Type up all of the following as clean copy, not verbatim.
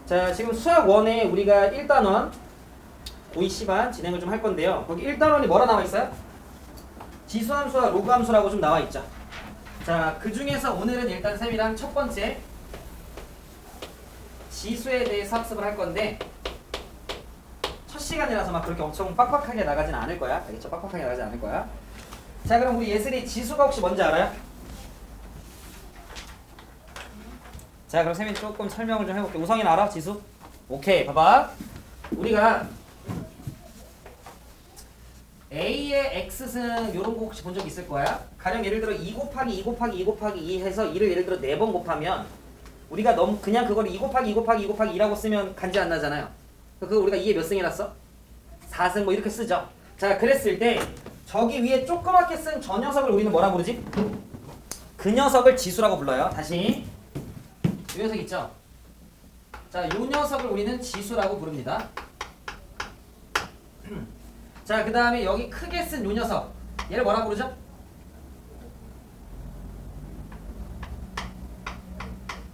자, 지금 수학 1에 우리가 1단원 고2 시반 진행을 좀 할 건데요. 거기 1단원이 뭐라 나와 있어요? 지수함수와 로그함수라고 좀 나와 있죠. 자, 그 중에서 오늘은 일단 쌤이랑 첫 번째 지수에 대해서 학습을 할 건데 첫 시간이라서 막 그렇게 엄청 빡빡하게 나가진 않을 거야. 알겠죠? 빡빡하게 나가진 않을 거야. 자, 그럼 우리 예슬이 지수가 혹시 뭔지 알아요? 자, 그럼 쌤이 조금 설명을 좀 해볼게. 우성이는 알아? 지수? 오케이, 봐봐. 우리가 A의 X승 요런 거 혹시 본 적 있을 거야? 가령 예를 들어 2 곱하기 2 곱하기 2 곱하기 2 해서 2를 예를 들어 4번 곱하면 우리가 너무 그냥 그거를 2 곱하기 2 곱하기 2 곱하기 2라고 쓰면 간지 안 나잖아요. 그거 우리가 2에 몇 승이났어? 4승 뭐 이렇게 쓰죠. 자, 그랬을 때 저기 위에 조그맣게 쓴 저 녀석을 우리는 뭐라 부르지? 그 녀석을 지수라고 불러요. 다시 이 녀석 있죠? 자, 이 녀석을 우리는 지수라고 부릅니다. 자, 그 다음에 여기 크게 쓴 요 녀석 얘를 뭐라 부르죠?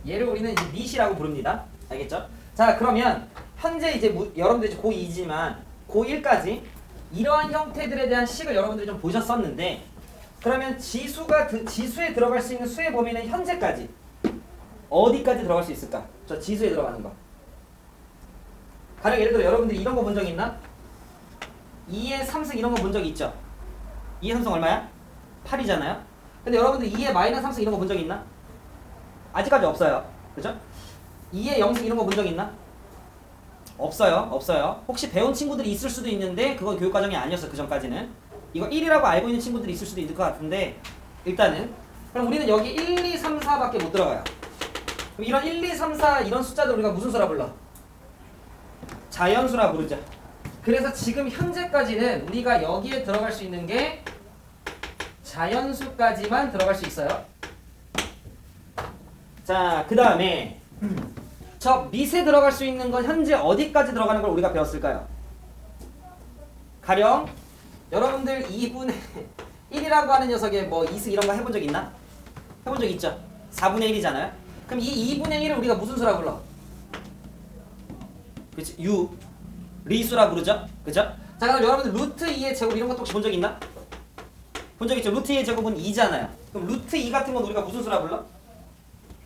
얘를 우리는 이제 밑이라고 부릅니다. 알겠죠? 자, 그러면 현재 이제 여러분들 이제 고2지만 고1까지 이러한 형태들에 대한 식을 여러분들이 좀 보셨었는데 그러면 지수에 들어갈 수 있는 수의 범위는 현재까지 어디까지 들어갈 수 있을까? 저 지수에 들어가는 거. 가령 예를 들어 여러분들이 이런 거 본 적 있나? 2의 3승 이런 거 본 적 있죠? 2의 3승 얼마야? 8이잖아요? 근데 여러분들 2의 마이너스 3승 이런 거 본 적 있나? 아직까지 없어요. 그죠? 2의 0승 이런 거 본 적 있나? 없어요. 없어요. 혹시 배운 친구들이 있을 수도 있는데 그건 교육과정이 아니었어. 그 전까지는. 이거 1이라고 알고 있는 친구들이 있을 수도 있을 것 같은데 일단은 그럼 우리는 여기 1, 2, 3, 4밖에 못 들어가요. 그럼 이런 1, 2, 3, 4 이런 숫자들 우리가 무슨 수라 불러? 자연수라 부르죠. 그래서 지금 현재까지는 우리가 여기에 들어갈 수 있는 게 자연수까지만 들어갈 수 있어요. 자, 그 다음에 저 밑에 들어갈 수 있는 건 현재 어디까지 들어가는 걸 우리가 배웠을까요? 가령 여러분들 2분의 1이라고 하는 녀석에 뭐 2승 이런 거 해본 적 있나? 해본 적 있죠? 4분의 1이잖아요? 그럼 이 2분의 1을 우리가 무슨 수라 불러? 그치? 리수라 부르죠? 그죠? 자, 그럼 여러분들 루트 2의 제곱 이런 것도 혹시 본 적 있나? 본 적 있죠? 루트 2의 제곱은 2잖아요. 그럼 루트 2 같은 건 우리가 무슨 수라 불러?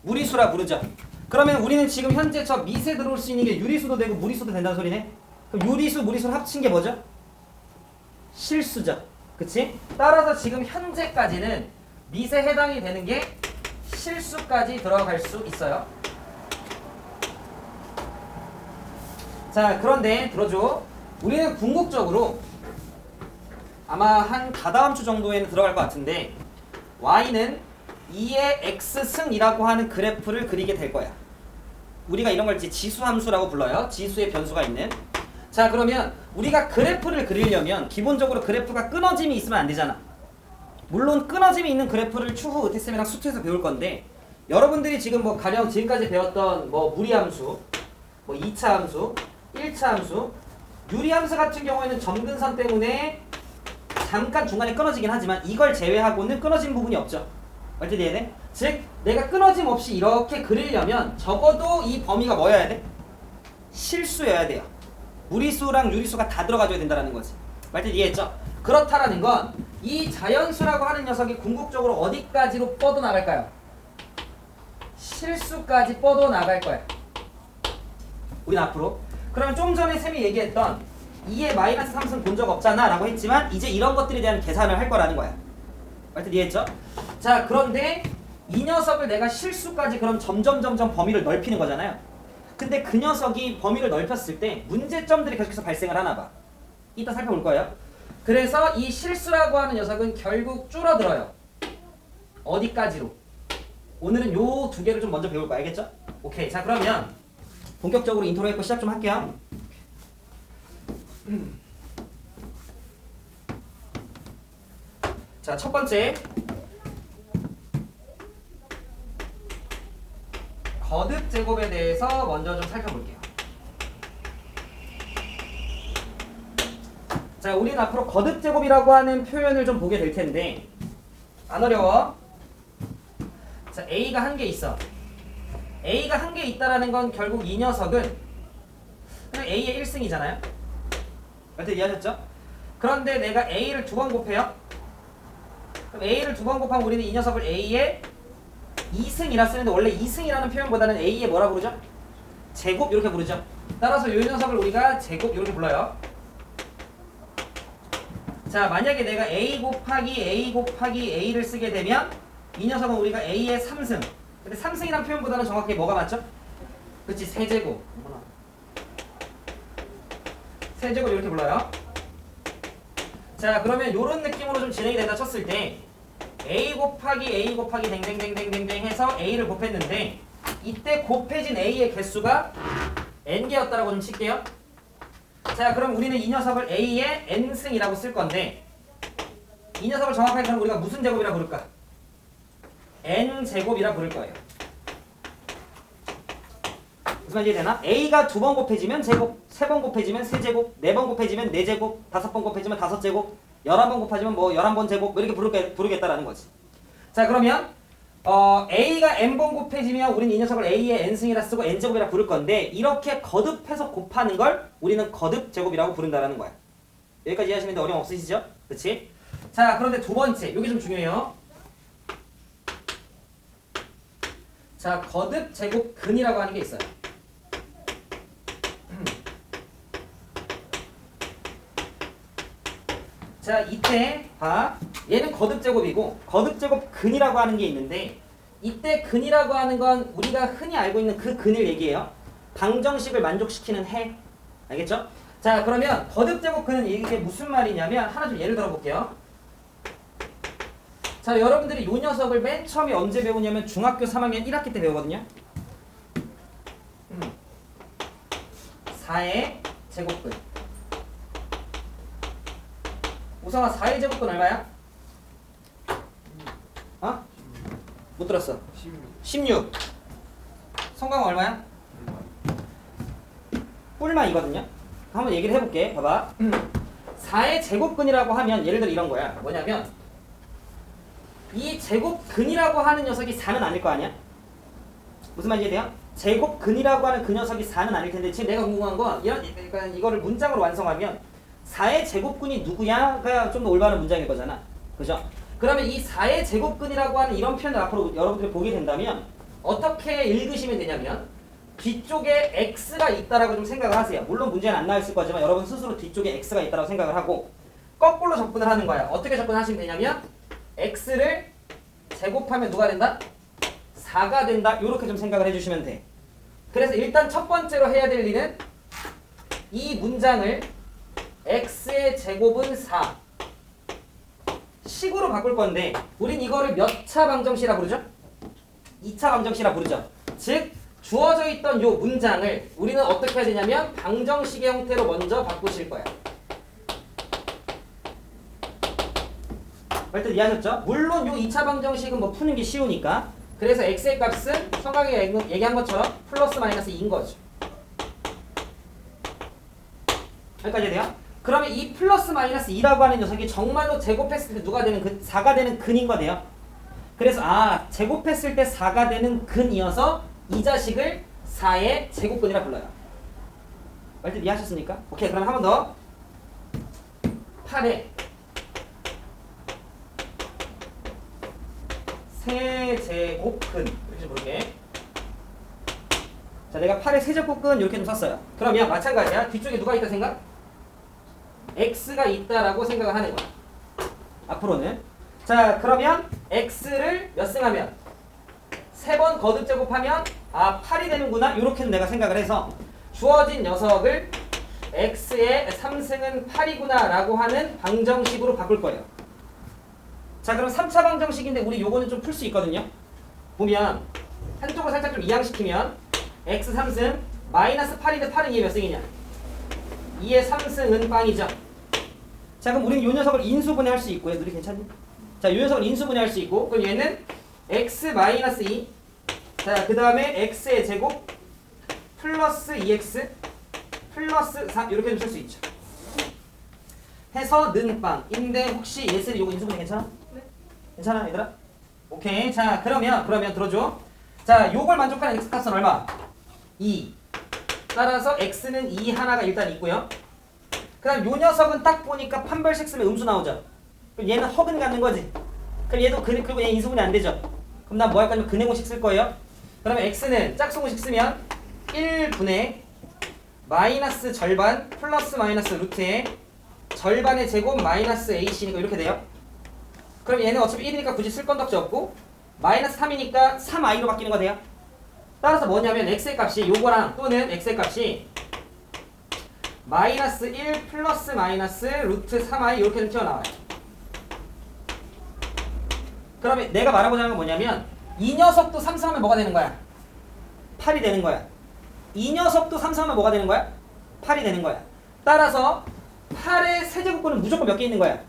무리수라 부르죠. 그러면 우리는 지금 현재 저 밑에 들어올 수 있는 게 유리수도 되고 무리수도 된다는 소리네? 그럼 유리수, 무리수를 합친 게 뭐죠? 실수죠. 그치? 따라서 지금 현재까지는 밑에 해당이 되는 게 실수까지 들어갈 수 있어요. 자, 그런데 들어줘. 우리는 궁극적으로 아마 한 다다음 주 정도에는 들어갈 것 같은데 y는 2의 x승이라고 하는 그래프를 그리게 될 거야. 우리가 이런 걸 이제 지수함수라고 불러요. 지수의 변수가 있는. 자, 그러면 우리가 그래프를 그리려면 기본적으로 그래프가 끊어짐이 있으면 안 되잖아. 물론 끊어짐이 있는 그래프를 추후 의태쌤이랑 수투에서 배울 건데 여러분들이 지금 뭐 가령 지금까지 배웠던 뭐 무리함수, 뭐 2차 함수, 1차 함수, 유리함수 같은 경우에는 점근선 때문에 잠깐 중간에 끊어지긴 하지만 이걸 제외하고는 끊어진 부분이 없죠. 어떻게 돼야 돼? 즉 내가 끊어짐 없이 이렇게 그리려면 적어도 이 범위가 뭐여야 돼? 실수여야 돼요. 무리수랑 유리수가 다 들어가줘야 된다는 거지. 말뜻 이해했죠? 그렇다라는 건 이 자연수라고 하는 녀석이 궁극적으로 어디까지로 뻗어나갈까요? 실수까지 뻗어나갈 거야. 우린 앞으로. 그러면 좀 전에 쌤이 얘기했던 2의 마이너스 3승 본 적 없잖아 라고 했지만 이제 이런 것들에 대한 계산을 할 거라는 거야. 말뜻 이해했죠? 자, 그런데 이 녀석을 내가 실수까지 그럼 점점 범위를 넓히는 거잖아요. 근데 그 녀석이 범위를 넓혔을 때 문제점들이 계속해서 발생을 하나 봐. 이따 살펴볼 거예요. 그래서 이 실수라고 하는 녀석은 결국 줄어들어요. 어디까지로? 오늘은 요 두 개를 좀 먼저 배울 거야. 알겠죠? 오케이. 자, 그러면 본격적으로 인트로 했고 시작 좀 할게요. 자, 첫 번째 거듭 제곱에 대해서 먼저 좀 살펴볼게요. 자, 우리는 앞으로 거듭 제곱이라고 하는 표현을 좀 보게 될 텐데 안 어려워. 자, A가 한 개 있어. A가 한 개 있다라는 건 결국 이 녀석은 A의 1승이잖아요. 어떻게 이해하셨죠? 그런데 내가 A를 두 번 곱해요. 그럼 A를 두 번 곱하면 우리는 이 녀석을 A의 2승이라 쓰는데 원래 2승이라는 표현보다는 A의 뭐라 부르죠? 제곱 이렇게 부르죠. 따라서 이 녀석을 우리가 제곱 이렇게 불러요. 자, 만약에 내가 A 곱하기 A를 쓰게 되면 이 녀석은 우리가 A의 3승. 근데 3승이라는 표현보다는 정확히 뭐가 맞죠? 그치, 세제곱. 세제곱 이렇게 불러요. 자, 그러면 이런 느낌으로 좀 진행이 된다 쳤을 때 A 곱하기 댕댕댕댕댕댕 해서 A를 곱했는데 이때 곱해진 A의 개수가 N개였다라고 좀 칠게요. 자, 그럼 우리는 이 녀석을 A의 N승이라고 쓸 건데 이 녀석을 정확하게 그럼 우리가 무슨 제곱이라 부를까? N제곱이라 부를 거예요. 무슨 말인지 되나? A가 두 번 곱해지면 제곱, 세 번 곱해지면 세제곱, 네 번 곱해지면 네제곱, 다섯 번 곱해지면 다섯제곱, 11번 곱하지면 뭐 11번 제곱 이렇게 부르겠다라는 거지. 자, 그러면 A가 N번 곱해지면 우리는 이 녀석을 A의 N승이라 쓰고 N제곱이라 부를 건데 이렇게 거듭해서 곱하는 걸 우리는 거듭제곱이라고 부른다라는 거야. 여기까지 이해하시는데 어려움 없으시죠? 그치? 자, 그런데 두 번째, 이게 좀 중요해요. 자, 거듭제곱근이라고 하는 게 있어요. 자, 이때 봐. 얘는 거듭제곱이고 거듭제곱근이라고 하는 게 있는데 이때 근이라고 하는 건 우리가 흔히 알고 있는 그 근을 얘기해요. 방정식을 만족시키는 해. 알겠죠? 자, 그러면 거듭제곱근은 이게 무슨 말이냐면 하나 좀 예를 들어 볼게요. 자, 여러분들이 이 녀석을 맨 처음에 언제 배우냐면 중학교 3학년 1학기 때 배우거든요. 4의 제곱근. 우성아, 4의 제곱근 얼마야? 어? 못 들었어. 16. 성광 얼마야? 뿔만이거든요. 한번 얘기를 해볼게. 봐봐. 4의 제곱근이라고 하면 예를 들어 이런 거야. 뭐냐면 이 제곱근이라고 하는 녀석이 4는 아닐 거 아니야? 무슨 말인지 돼요? 제곱근이라고 하는 그 녀석이 4는 아닐 텐데 지금 내가 궁금한 건 그러니까 이거를 문장으로 완성하면 4의 제곱근이 누구야가 좀 더 올바른 문장일 거잖아. 그죠? 그러면 이 4의 제곱근이라고 하는 이런 표현을 앞으로 여러분들이 보게 된다면 어떻게 읽으시면 되냐면 뒤쪽에 x가 있다라고 좀 생각을 하세요. 물론 문제는 안 나와 있을 거지만 여러분 스스로 뒤쪽에 x가 있다라고 생각을 하고 거꾸로 접근을 하는 거야. 어떻게 접근하시면 되냐면 x를 제곱하면 누가 된다? 4가 된다. 이렇게 좀 생각을 해주시면 돼. 그래서 일단 첫 번째로 해야 될 일은 이 문장을 x의 제곱은 4 식으로 바꿀 건데 우린 이거를 몇 차 방정식이라 부르죠? 2차 방정식이라 부르죠. 즉 주어져 있던 이 문장을 우리는 어떻게 해야 되냐면 방정식의 형태로 먼저 바꾸실 거야. 일단 이해하셨죠? 물론 이 2차 방정식은 뭐 푸는 게 쉬우니까 그래서 x의 값은 성강이 얘기한 것처럼 플러스 마이너스 2인 거죠. 여기까지 돼요? 그러면 이 플러스 마이너스 2라고 하는 녀석이 정말로 제곱했을 때 누가 되는 4가 되는 근인 거네요. 그래서 제곱했을 때 4가 되는 근이어서 이 자식을 4의 제곱근이라 불러요. 말들 이해하셨습니까? 오케이, 그럼 한 번 더. 8의 세제곱근 이렇게 좀 부를게. 자, 내가 8의 세제곱근 이렇게 좀 썼어요. 그러면 마찬가지야. 뒤쪽에 누가 있다 생각? x가 있다라고 생각을 하는 거야. 앞으로는. 자, 그러면 x를 몇 승하면? 3번 거듭 제곱하면 8이 되는구나. 이렇게 내가 생각을 해서 주어진 녀석을 x의 3승은 8이구나 라고 하는 방정식으로 바꿀 거예요. 자, 그럼 3차 방정식인데 우리 요거는 좀 풀 수 있거든요. 보면 한쪽을 살짝 좀 이항시키면 x 3승 마이너스 8인데 8은 2의 몇 승이냐? 2의 3승은 빵이죠. 자, 그럼 우리는 요 녀석을 인수분해할 수 있고요. 누리 괜찮니? 자, 요 녀석을 인수분해할 수 있고 그럼 얘는 x 마이너스 2 자, 그 다음에 x의 제곱 플러스 2x 플러스 4 이렇게 좀 쓸 수 있죠. 해서 는 빵인데 혹시 예슬이 요거 인수분해 괜찮아? 네. 괜찮아 얘들아? 오케이. 자, 그러면 들어줘. 자, 요걸 만족하는 x값은 얼마? 2. 따라서 x는 2 하나가 일단 있고요. 그 다음 요 녀석은 딱 보니까 판별식 쓰면 음수 나오죠. 그럼 얘는 허근 갖는 거지. 그럼 얘도 그리고 얘 인수분해 안 되죠. 그럼 난 뭐 할 거냐면 근해공식 쓸 거예요. 그러면 x는 짝수공식 쓰면 1분의 마이너스 절반 플러스 마이너스 루트의 절반의 제곱 마이너스 ac니까 이렇게 돼요. 그럼 얘는 어차피 1이니까 굳이 쓸 건 덕지 없고 마이너스 3이니까 3i로 바뀌는 거 돼요. 따라서 뭐냐면 x의 값이 요거랑 또는 x의 값이 마이너스 1 플러스 마이너스 루트 3i 이렇게 튀어나와요. 그러면 내가 말하고자 하는 건 뭐냐면 이 녀석도 3, 3하면 뭐가 되는 거야? 8이 되는 거야. 이 녀석도 3, 3하면 뭐가 되는 거야? 8이 되는 거야. 따라서 8의 세제곱근은 무조건 몇 개 있는 거야?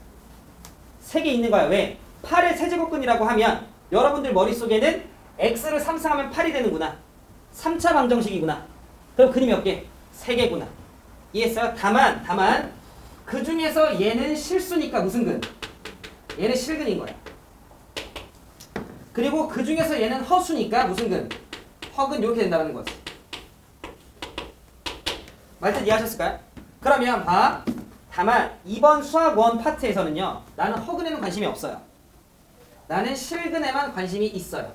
3개 있는 거야. 왜? 8의 세제곱근이라고 하면 여러분들 머릿속에는 x를 3승하면 8이 되는구나. 3차 방정식이구나. 그럼 근이 몇 개? 3개구나. 이해했어요? 다만 그 중에서 얘는 실수니까 무슨 근? 얘는 실근인 거야. 그리고 그 중에서 얘는 허수니까 무슨 근? 허근 이렇게 된다는 거지. 말뜻 이해하셨을까요? 그러면 봐. 다만 이번 수학 1 파트에서는요. 나는 허근에는 관심이 없어요. 나는 실근에만 관심이 있어요.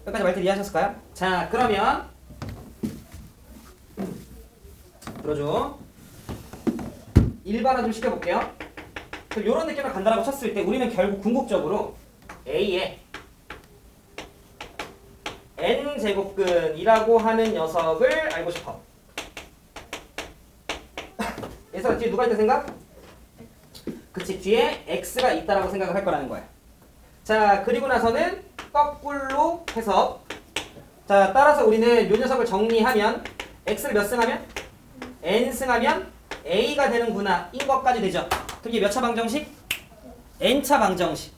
여기까지 말뜻 이해하셨을까요? 자, 그러면 들어줘. 일반화 좀 시켜볼게요. 그럼 이런 느낌으로 간다라고 쳤을 때 우리는 결국 궁극적으로 A의 n제곱근이라고 하는 녀석을 알고 싶어. 그래서 뒤에 누가 있다 생각? 그치, 뒤에 x가 있다라고 생각을 할 거라는 거야. 자, 그리고 나서는 거꾸로 해서 자, 따라서 우리는 이 녀석을 정리하면 x를 몇 승하면? n승하면 a가 되는구나 인 것까지 되죠. 그럼 이게 몇 차 방정식? n차 방정식.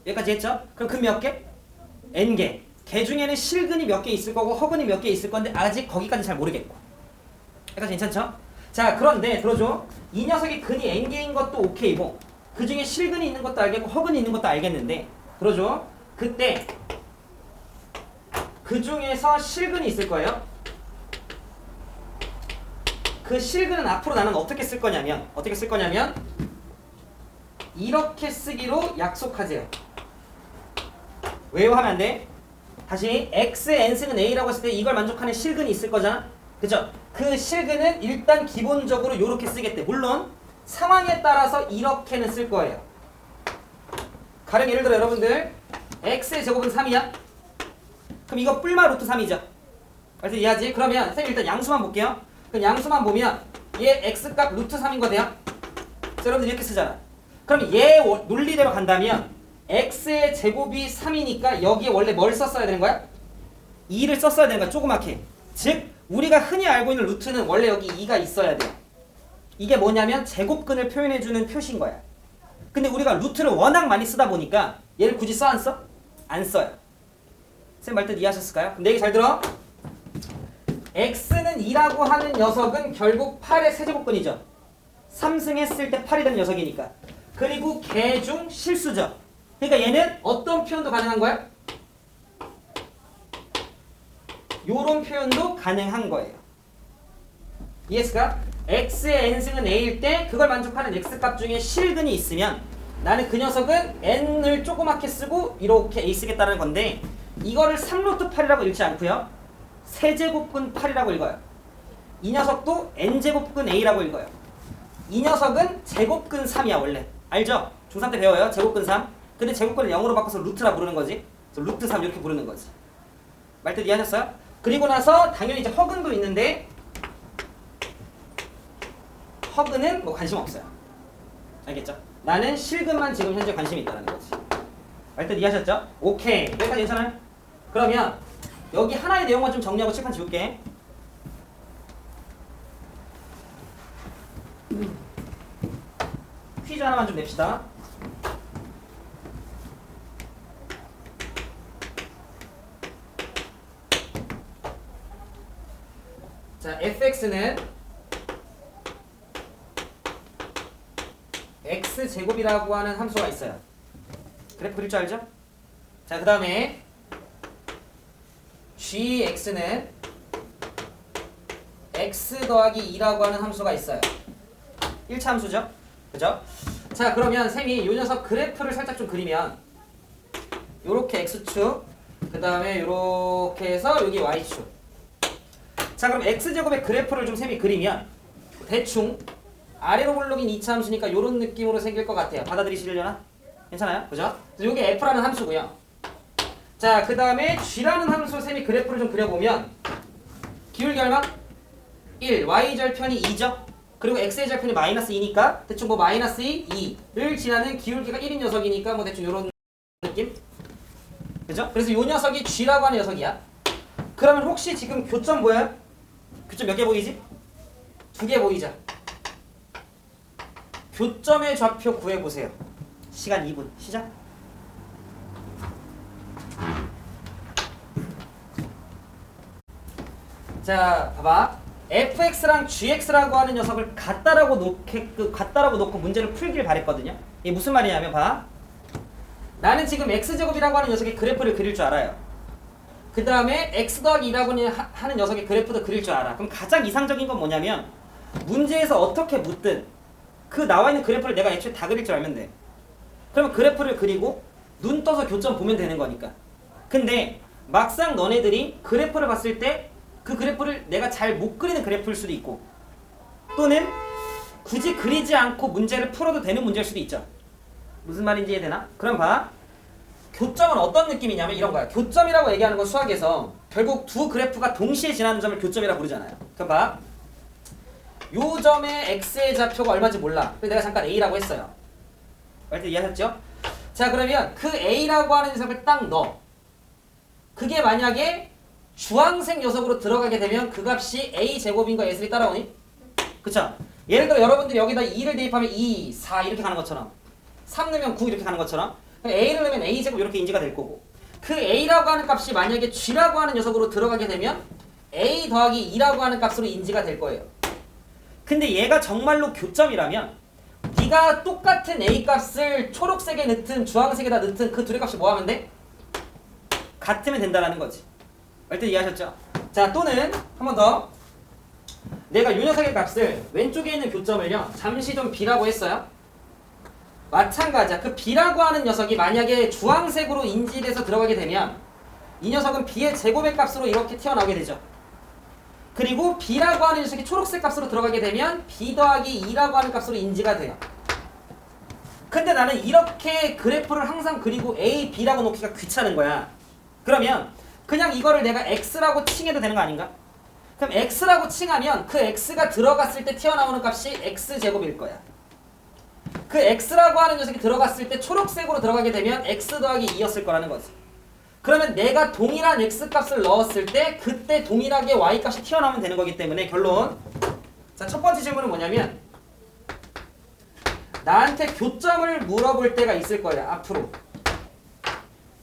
여기까지 했죠? 그럼 근 몇 개? n개. 개 중에는 실근이 몇 개 있을 거고 허근이 몇 개 있을 건데 아직 거기까지 잘 모르겠고. 여기까지 괜찮죠? 자, 그런데 들어줘. 이 녀석이 근이 n개인 것도 오케이고 그 중에 실근이 있는 것도 알겠고 허근이 있는 것도 알겠는데 들어줘. 그때 그 중에서 실근이 있을 거예요. 그 실근은 앞으로 나는 어떻게 쓸 거냐면 이렇게 쓰기로 약속하세요. 왜요? 하면 안 돼. 다시 x의 n승은 a라고 했을 때 이걸 만족하는 실근이 있을 거잖아. 그죠? 그 실근은 일단 기본적으로 이렇게 쓰겠대. 물론 상황에 따라서 이렇게는 쓸 거예요. 가령 예를 들어 여러분들 x의 제곱은 3이야. 그럼 이거 뿔마 루트 3이죠. 그래서 이해하지? 그러면 선생님 일단 양수만 볼게요. 그럼 양수만 보면 얘 x값 루트 3인 거대요. 그래서 여러분들 이렇게 쓰잖아. 그럼 얘 논리대로 간다면 x의 제곱이 3이니까 여기에 원래 뭘 썼어야 되는 거야? 2를 썼어야 되는 거야. 조그맣게. 즉 우리가 흔히 알고 있는 루트는 원래 여기 2가 있어야 돼. 이게 뭐냐면 제곱근을 표현해주는 표시인 거야. 근데 우리가 루트를 워낙 많이 쓰다 보니까 얘를 굳이 써 안 써? 안 써요. 선생님 말 뜻 이해하셨을까요? 그럼 내 얘기 잘 들어. x는 2라고 하는 녀석은 결국 8의 세제곱근이죠. 3승했을 때 8이 되는 녀석이니까. 그리고 개 중 실수죠. 그러니까 얘는 어떤 표현도 가능한 거야? 요런 표현도 가능한 거예요. 이해했을까? x의 n승은 a일 때 그걸 만족하는 x값 중에 실근이 있으면 나는 그 녀석은 n을 조그맣게 쓰고 이렇게 a 쓰겠다는 건데 이거를 3루트 8이라고 읽지 않고요. 세제곱근 8이라고 읽어요. 이 녀석도 n제곱근 a라고 읽어요. 이 녀석은 제곱근 3이야 원래. 알죠? 중3 때 배워요. 제곱근 3. 근데 제곱근을 0으로 바꿔서 루트라 부르는 거지. 그래서 루트 3 이렇게 부르는 거지. 말뜻 이해하셨어요? 그리고 나서 당연히 이제 허근도 있는데 허근은 뭐 관심 없어요. 알겠죠? 나는 실근만 지금 현재 관심이 있다는 거지. 말뜻 이해하셨죠? 오케이. 여기까지 괜찮아요? 그러면 여기 하나의 내용만 좀 정리하고 칠판 지울게. 퀴즈 하나만 좀 냅시다. 자, fx는 x제곱이라고 하는 함수가 있어요. 그래프 그릴 줄 알죠? 자, 그 다음에 gx는 x 더하기 2라고 하는 함수가 있어요. 1차 함수죠? 그죠? 자, 그러면 쌤이 요 녀석 그래프를 살짝 좀 그리면 요렇게 x축, 그 다음에 요렇게 해서 여기 y축. 자, 그럼 x제곱의 그래프를 좀 쌤이 그리면 대충 아래로 굴러긴 2차 함수니까 요런 느낌으로 생길 것 같아요. 받아들이시려나? 괜찮아요? 그죠? 그래서 요게 f라는 함수고요. 자, 그 다음에 g라는 함수 쌤이 그래프를 좀 그려보면 기울기 얼마? 1, y절편이 2죠? 그리고 x의 절편이 마이너스 2니까 대충 뭐 마이너스 2, 2를 지나는 기울기가 1인 녀석이니까 뭐 대충 요런 느낌? 그죠? 그래서 요 녀석이 g라고 하는 녀석이야. 그러면 혹시 지금 교점 보여요? 교점 몇 개 보이지? 2개 보이죠? 교점의 좌표 구해보세요. 시간 2분 시작. 자, 봐봐. fx랑 gx라고 하는 녀석을 같다라고 놓고 문제를 풀길 바랬거든요. 이게 무슨 말이냐면 봐. 나는 지금 x제곱이라고 하는 녀석의 그래프를 그릴 줄 알아요. 그 다음에 x 더하기 2라고 하는 녀석의 그래프도 그릴 줄 알아. 그럼 가장 이상적인 건 뭐냐면 문제에서 어떻게 묻든 그 나와 있는 그래프를 내가 애초에 다 그릴 줄 알면 돼. 그러면 그래프를 그리고 눈 떠서 교점 보면 되는 거니까. 근데 막상 너네들이 그래프를 봤을 때 그 그래프를 내가 잘 못 그리는 그래프일 수도 있고 또는 굳이 그리지 않고 문제를 풀어도 되는 문제일 수도 있죠. 무슨 말인지 이해되나? 그럼 봐. 교점은 어떤 느낌이냐면 이런 거야. 교점이라고 얘기하는 건 수학에서 결국 두 그래프가 동시에 지나는 점을 교점이라고 부르잖아요. 그럼 봐. 요 점의 x의 좌표가 얼마인지 몰라. 그래서 내가 잠깐 a라고 했어요. 알때 이해하셨죠? 자, 그러면 그 a라고 하는 녀석을 딱 넣어. 그게 만약에 주황색 녀석으로 들어가게 되면 그 값이 a제곱인 거 예술이 따라오니? 그쵸? 예를 들어 여러분들이 여기다 2를 대입하면 2, 4 이렇게 가는 것처럼 3 넣으면 9 이렇게 가는 것처럼 a를 넣으면 a제곱 이렇게 인지가 될 거고 그 a라고 하는 값이 만약에 g라고 하는 녀석으로 들어가게 되면 a 더하기 2라고 하는 값으로 인지가 될 거예요. 근데 얘가 정말로 교점이라면 네가 똑같은 a 값을 초록색에 넣든 주황색에다 넣든 그 둘의 값이 뭐 하면 돼? 같으면 된다라는 거지. 얼핏 이해하셨죠? 자, 또는 한 번 더 내가 이 녀석의 값을 왼쪽에 있는 교점을요 잠시 좀 b라고 했어요. 마찬가지야. 그 b라고 하는 녀석이 만약에 주황색으로 인지돼서 들어가게 되면 이 녀석은 b의 제곱의 값으로 이렇게 튀어나오게 되죠. 그리고 b라고 하는 녀석이 초록색 값으로 들어가게 되면 b 더하기 2라고 하는 값으로 인지가 돼요. 근데 나는 이렇게 그래프를 항상 그리고 a, b라고 놓기가 귀찮은 거야. 그러면 그냥 이거를 내가 x라고 칭해도 되는 거 아닌가? 그럼 x라고 칭하면 그 x가 들어갔을 때 튀어나오는 값이 x제곱일 거야. 그 x라고 하는 녀석이 들어갔을 때 초록색으로 들어가게 되면 x 더하기 2였을 거라는 거지. 그러면 내가 동일한 x값을 넣었을 때 그때 동일하게 y값이 튀어나오면 되는 거기 때문에 결론. 자, 첫 번째 질문은 뭐냐면 나한테 교점을 물어볼 때가 있을 거야 앞으로.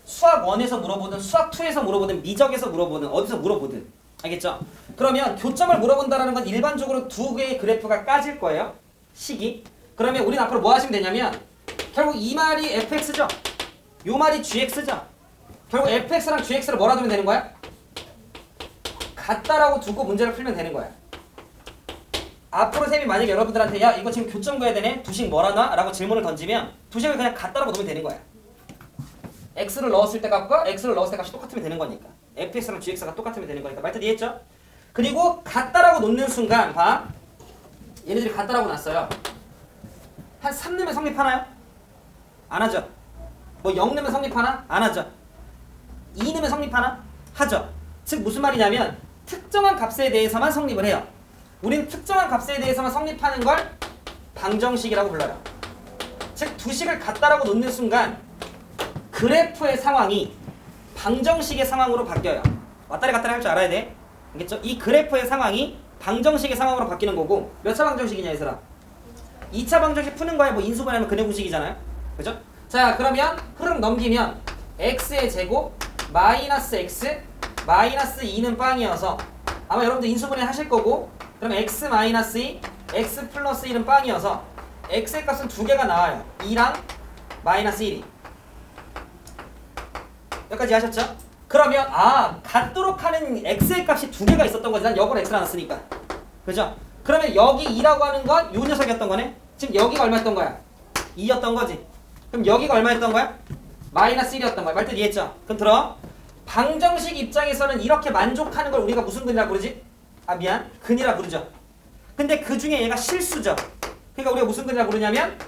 수학 1에서 물어보든 수학 2에서 물어보든 미적에서 물어보든 어디서 물어보든. 알겠죠? 그러면 교점을 물어본다는 건 일반적으로 두 개의 그래프가 까질 거예요. 식이. 그러면 우리는 앞으로 뭐 하시면 되냐면 결국 이 말이 fx죠. 요 말이 gx죠. 결국 fx랑 gx를 뭐라 두면 되는 거야? 같다라고 두고 문제를 풀면 되는 거야. 앞으로 쌤이 만약에 여러분들한테 야 이거 지금 교점 구해야 되네? 두식 뭐라 놔? 라고 질문을 던지면 두식을 그냥 같다라고 놓으면 되는 거야. x를 넣었을 때 값과 x를 넣었을 때 값이 똑같으면 되는 거니까. fx랑 gx가 똑같으면 되는 거니까. 말뜻 이해했죠? 그리고 같다라고 놓는 순간 봐. 얘네들이 같다라고 놨어요. 한 3 넣으면 성립하나요? 안 하죠. 뭐 0 넣으면 성립하나? 안 하죠. 2 넣으면 성립하나? 하죠. 즉 무슨 말이냐면 특정한 값에 대해서만 성립을 해요. 우린 특정한 값에 대해서만 성립하는 걸 방정식이라고 불러요. 즉 두식을 같다라고 놓는 순간 그래프의 상황이 방정식의 상황으로 바뀌어요. 왔다리 갔다리 할 줄 알아야 돼. 알겠죠? 이 그래프의 상황이 방정식의 상황으로 바뀌는 거고 몇 차 방정식이냐 얘들아? 2차 방정식 푸는 거에 뭐 인수분해하면 근해구식이잖아요. 그죠? 자, 그러면 흐름 넘기면 x의 제곱 마이너스 x 마이너스 2는 빵이어서 아마 여러분들 인수분해 하실 거고 그럼 x 마이너스 2 x 플러스 1은 빵이어서 x의 값은 두 개가 나와요. 2랑 마이너스 1이. 여기까지 하셨죠? 그러면 같도록 하는 x의 값이 두 개가 있었던 거지. 난 역으로 x를 나눴으니까. 그죠? 그러면 여기 2라고 하는 건 요 녀석이었던 거네. 지금 여기가 얼마였던 거야? 2였던 거지. 그럼 여기가 얼마였던 거야? 마이너스 1이었던 거야. 말뜻 이해했죠? 그럼 들어. 방정식 입장에서는 이렇게 만족하는 걸 우리가 무슨 근이라고 부르지? 미안. 근이라 부르죠. 근데 그 중에 얘가 실수죠. 그러니까 우리가 무슨 근이라 부르냐면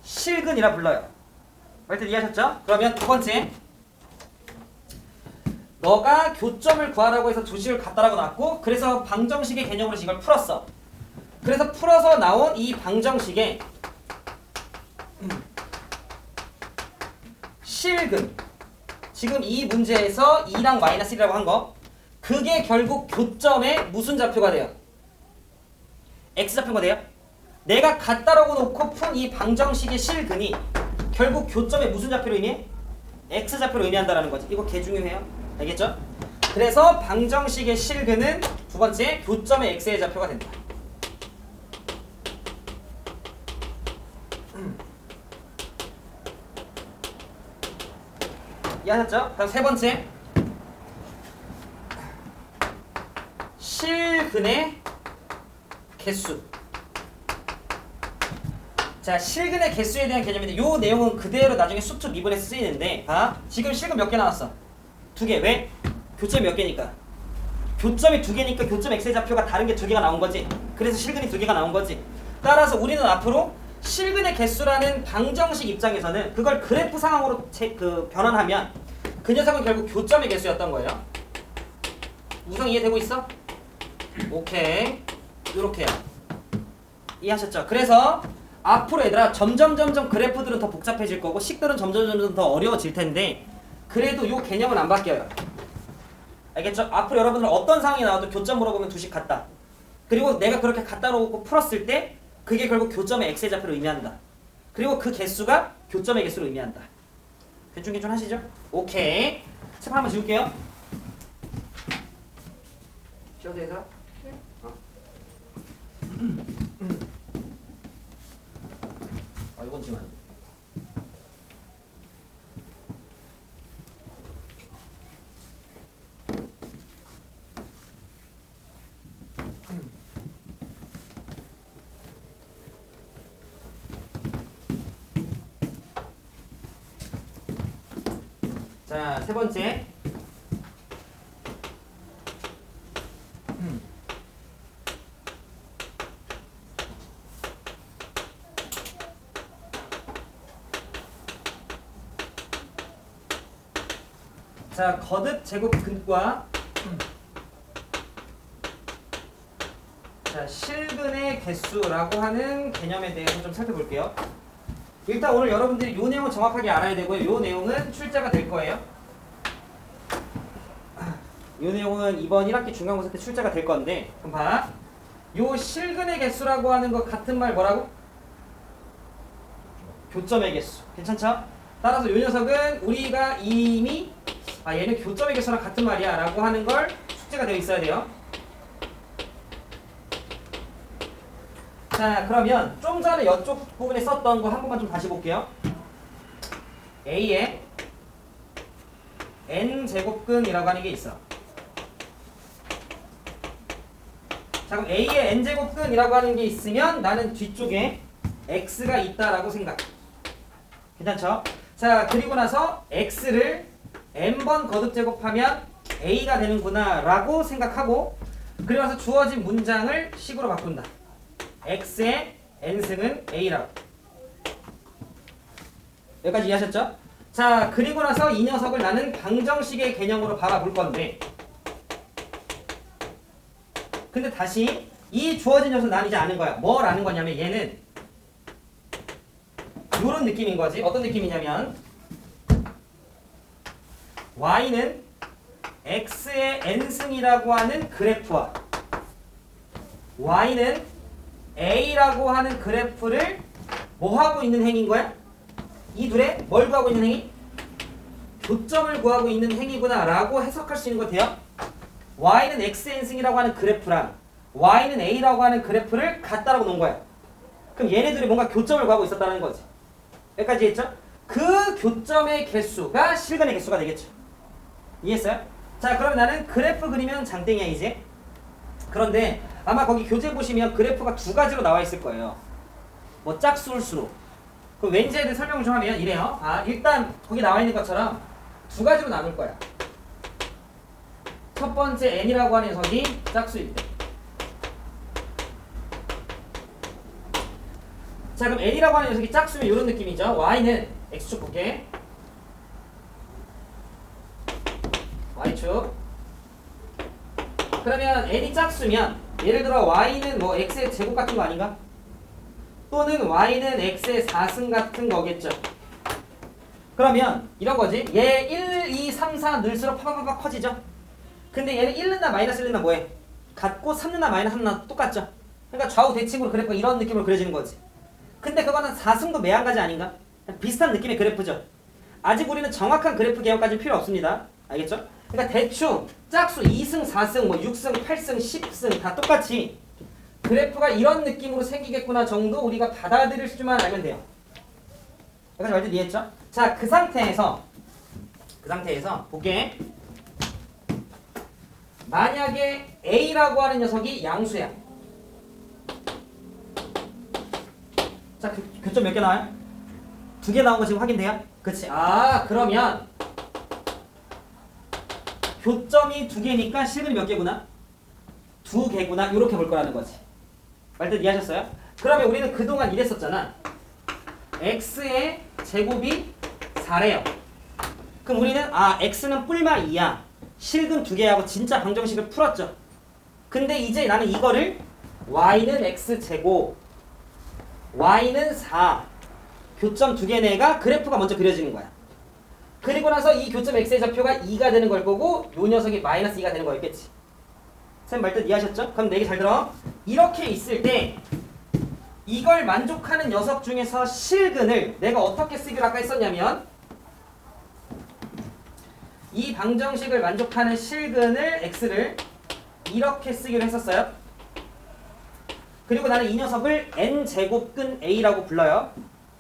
실근이라 불러요. 말뜻 이해하셨죠? 그러면 두 번째. 너가 교점을 구하라고 해서 두 식을 갖다라고 놨고 그래서 방정식의 개념으로 이걸 풀었어. 그래서 풀어서 나온 이 방정식의 실근, 지금 이 문제에서 2랑 마이너스 1이라고 한 거, 그게 결국 교점의 무슨 좌표가 돼요? x좌표가 돼요? 내가 같다라고 놓고 푼 이 방정식의 실근이 결국 교점의 무슨 좌표로 의미해? x좌표로 의미한다라는 거지. 이거 개 중요해요. 알겠죠? 그래서 방정식의 실근은 두 번째 교점의 x의 좌표가 된다. 이해하셨죠? 다음 세 번째. 실근의 개수. 자, 실근의 개수에 대한 개념인데 요 내용은 그대로 나중에 수투 미분에서 쓰이는데 지금 실근 몇 개 나왔어? 두 개. 왜? 교점이 몇 개니까. 교점이 두 개니까 교점 x의 좌표가 다른 게 두 개가 나온 거지. 그래서 실근이 두 개가 나온 거지. 따라서 우리는 앞으로 실근의 개수라는 방정식 입장에서는 그걸 그래프 상황으로 변환하면 그 녀석은 결국 교점의 개수였던 거예요. 우선 이해되고 있어? 오케이. 요렇게요. 이해하셨죠? 그래서 앞으로 얘들아 점점 그래프들은 더 복잡해질 거고 식들은 점점 더 어려워질 텐데 그래도 요 개념은 안 바뀌어요. 알겠죠? 앞으로 여러분들 어떤 상황이 나와도 교점 물어보면 두식 같다. 그리고 내가 그렇게 갖다 놓고 풀었을 때 그게 결국 교점의 x의 좌표를 의미한다. 그리고 그 개수가 교점의 개수를 의미한다. 대충 하시죠? 오케이. 책 한번 지울게요. 지워도 얘들아? 네. 이건 지금 아니야. 자, 세 번째. 자, 거듭 제곱근과 자, 실근의 개수라고 하는 개념에 대해서 좀 살펴볼게요. 일단 오늘 여러분들이 이 내용은 정확하게 알아야 되고요. 이 내용은 출제가 될 거예요. 이 내용은 이번 1학기 중간고사 때 출제가 될 건데 그럼 봐. 요 실근의 개수라고 하는 거 같은 말 뭐라고? 교점의 개수. 괜찮죠? 따라서 이 녀석은 우리가 이미 얘는 교점의 개수랑 같은 말이야 라고 하는 걸 숙제가 되어 있어야 돼요. 자, 그러면 좀 전에 이쪽 부분에 썼던 거 한 번만 좀 다시 볼게요. A에 n제곱근이라고 하는 게 있어. 자, 그럼 A에 n제곱근이라고 하는 게 있으면 나는 뒤쪽에 x가 있다라고 생각. 괜찮죠? 자, 그리고 나서 x를 n번 거듭 제곱하면 a가 되는구나 라고 생각하고 그리고 나서 주어진 문장을 식으로 바꾼다. x의 n승은 a라고. 여기까지 이해하셨죠? 자, 그리고 나서 이 녀석을 나는 방정식의 개념으로 바라볼 건데 근데 다시 이 주어진 녀석 나는 이제 아는 거야. 뭘 아는 거냐면 얘는 요런 느낌인 거지. 어떤 느낌이냐면 y는 x의 n승이라고 하는 그래프와 y는 a라고 하는 그래프를 뭐 하고 있는 행인 거야? 이 둘에 뭘 구하고 있는 행위? 교점을 구하고 있는 행위구나 라고 해석할 수 있는 거 돼요? y는 x의 n승이라고 하는 그래프랑 y는 a라고 하는 그래프를 같다라고 놓은 거야. 그럼 얘네들이 뭔가 교점을 구하고 있었다는 거지. 여기까지 했죠? 그 교점의 개수가 실근의 개수가 되겠죠. 이해했어요? 자, 그럼 나는 그래프 그리면 장땡이야 이제. 그런데 아마 거기 교재 보시면 그래프가 두 가지로 나와 있을 거예요. 뭐 짝수, 홀수로. 그럼 왠지에 대해 설명을 좀 하면 이래요. 아, 일단 거기 나와 있는 것처럼 두 가지로 나눌 거야. 첫 번째 n이라고 하는 녀석이 짝수일 때. 자, 그럼 n이라고 하는 녀석이 짝수면 이런 느낌이죠. y는 x축 볼게. y축. 그러면 n이 짝수면 예를 들어 y는 뭐 x의 제곱 같은 거 아닌가? 또는 y는 x의 4승 같은 거겠죠. 그러면 이런 거지. 얘 1, 2, 3, 4 늘수록 파파파파 커지죠. 근데 얘는 1는다 마이너스 1는다 뭐해? 같고 3는다 마이너스 3는다 똑같죠. 그러니까 좌우 대칭으로 그래프가 이런 느낌으로 그려지는 거지. 근데 그거는 4승도 매한가지 아닌가? 비슷한 느낌의 그래프죠. 아직 우리는 정확한 그래프 개혁까지는 필요 없습니다. 알겠죠? 그러니까 대충 짝수 2승, 4승, 뭐 6승, 8승, 10승 다 똑같이 그래프가 이런 느낌으로 생기겠구나 정도 우리가 받아들일 수만 알면 돼요. 여기까지 말들 이해했죠? 자, 그 상태에서 볼게. 만약에 A라고 하는 녀석이 양수야. 자, 교점 몇 개 나와요? 2개 나온 거 지금 확인돼요? 그치? 아, 그러면 교점이 2개니까 실근이 몇 개구나? 2개구나. 이렇게 볼 거라는 거지. 말뜻 이해하셨어요? 그러면 우리는 그동안 이랬었잖아. x의 제곱이 4래요. 그럼 우리는 x는 뿔마 2야. 실근 2개하고 진짜 방정식을 풀었죠. 근데 이제 나는 이거를 y는 x제곱, y는 4, 교점 2개네가 그래프가 먼저 그려지는 거야. 그리고 나서 이 교점 x의 좌표가 2가 되는 걸 거고 요 녀석이 마이너스 2가 되는 거였겠지. 쌤 말뜻 이해하셨죠? 그럼 내 얘기 잘 들어. 이렇게 있을 때 이걸 만족하는 녀석 중에서 실근을 내가 어떻게 쓰기로 아까 했었냐면 이 방정식을 만족하는 실근을 x를 이렇게 쓰기로 했었어요. 그리고 나는 이 녀석을 n제곱근 a라고 불러요.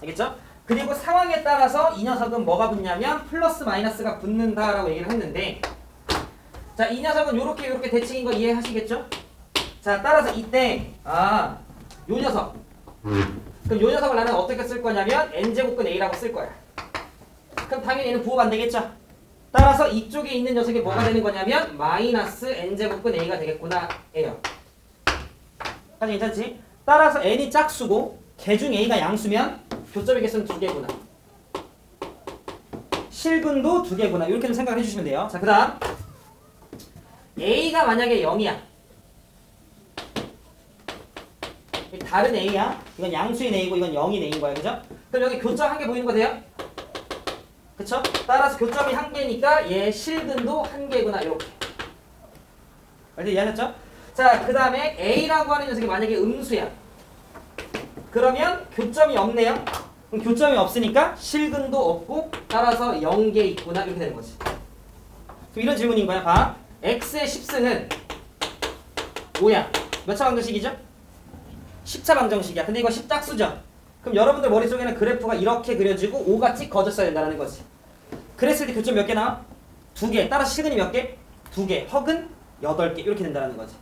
알겠죠? 그리고 상황에 따라서 이 녀석은 뭐가 붙냐면 플러스 마이너스가 붙는다라고 얘기를 했는데, 자, 이 녀석은 요렇게 대칭인 거 이해하시겠죠? 자, 따라서 이때 요 녀석, 그럼 요 녀석을 나는 어떻게 쓸 거냐면 n제곱근 a라고 쓸 거야. 그럼 당연히 얘는 부호가 안 되겠죠? 따라서 이쪽에 있는 녀석이 뭐가 되는 거냐면 마이너스 n제곱근 a가 되겠구나 예요. 까지 괜찮지? 따라서 n이 짝수고 개중 a가 양수면 교점의 개수는 2개구나. 실근도 2개구나. 이렇게 좀 생각을 해주시면 돼요. 자, 그 다음 a가 만약에 0이야. 다른 a야. 이건 양수인 a고 이건 0인 a인 거야. 그죠? 그럼 여기 교점 1개 보이는 거 돼요? 그쵸? 따라서 교점이 1개니까 얘 실근도 1개구나. 이렇게. 알죠? 이해하셨죠? 자, 그 다음에 a라고 하는 녀석이 만약에 음수야. 그러면 교점이 없네요. 그럼 교점이 없으니까 실근도 없고 따라서 0개 있구나. 이렇게 되는 거지. 그럼 이런 질문인 거야. 봐. x의 10승은 5야. 몇 차 방정식이죠? 10차 방정식이야. 근데 이거 10짝수죠. 그럼 여러분들 머릿속에는 그래프가 이렇게 그려지고 5가 찍 거졌어야 된다는 거지. 그랬을 때 교점 몇 개 나와? 2개. 따라서 실근이 몇 개? 2개. 허근 8개. 이렇게 된다는 거지.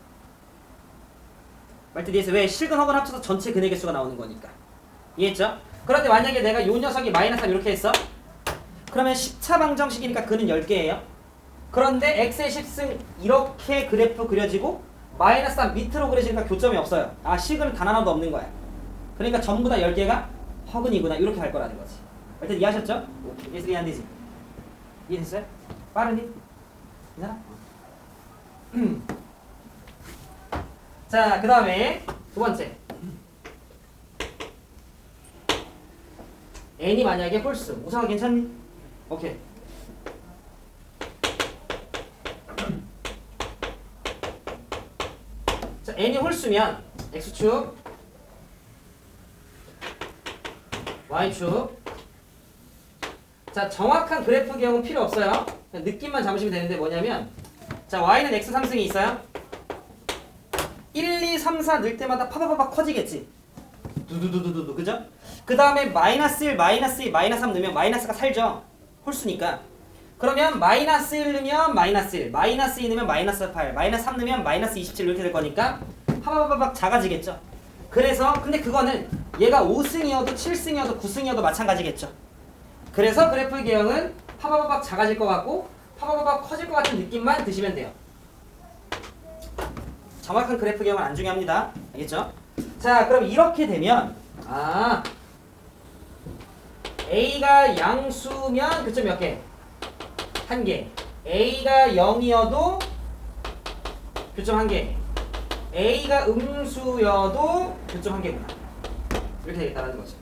말뜻 이해했어요? 왜? 실근 허근 합쳐서 전체 근의 개수가 나오는 거니까. 이해했죠? 그런데 만약에 내가 요 녀석이 마이너스 3 이렇게 했어? 그러면 10차 방정식이니까 근은 10개예요. 그런데 x의 10승 이렇게 그래프 그려지고 마이너스 3 밑으로 그려지니까 교점이 없어요. 실근은 단 하나도 없는 거야. 그러니까 전부 다 10개가 허근이구나. 이렇게 할 거라는 거지. 일단 이해하셨죠? 이해서 이해 안 되지? 이해됐어요? 빠르니? 괜찮아? 자, 그 다음에 두 번째. n이 만약에 홀수. 우상아 괜찮니? 오케이. 자, n이 홀수면 x축, y축. 자, 정확한 그래프 기억은 필요 없어요. 그냥 느낌만 잡으시면 되는데 뭐냐면, 자, y는 x 3승이 있어요. 1, 2, 3, 4 넣을 때마다 파파파파 커지겠지. 두두두두두, 그죠? 그 다음에 마이너스 1, 마이너스 2, 마이너스 3 넣으면 마이너스가 살죠. 홀수니까. 그러면 마이너스 1 넣으면 마이너스 1, 마이너스 2 넣으면 마이너스 8, 마이너스 3 넣으면 마이너스 27 이렇게 될 거니까 파바바박 작아지겠죠. 그래서 근데 그거는 얘가 5승이어도 7승이어도 9승이어도 마찬가지겠죠. 그래서 그래프 개형은 파바바박 작아질 것 같고 파바바박 커질 것 같은 느낌만 드시면 돼요. 정확한 그래프 개형은 안 중요합니다. 알겠죠? 자, 그럼 이렇게 되면 A가 양수면 교점 몇 개? 한 개. A가 0이어도 교점 한 개. A가 음수여도 교점 한 개구나. 이렇게 되겠다라는 거죠.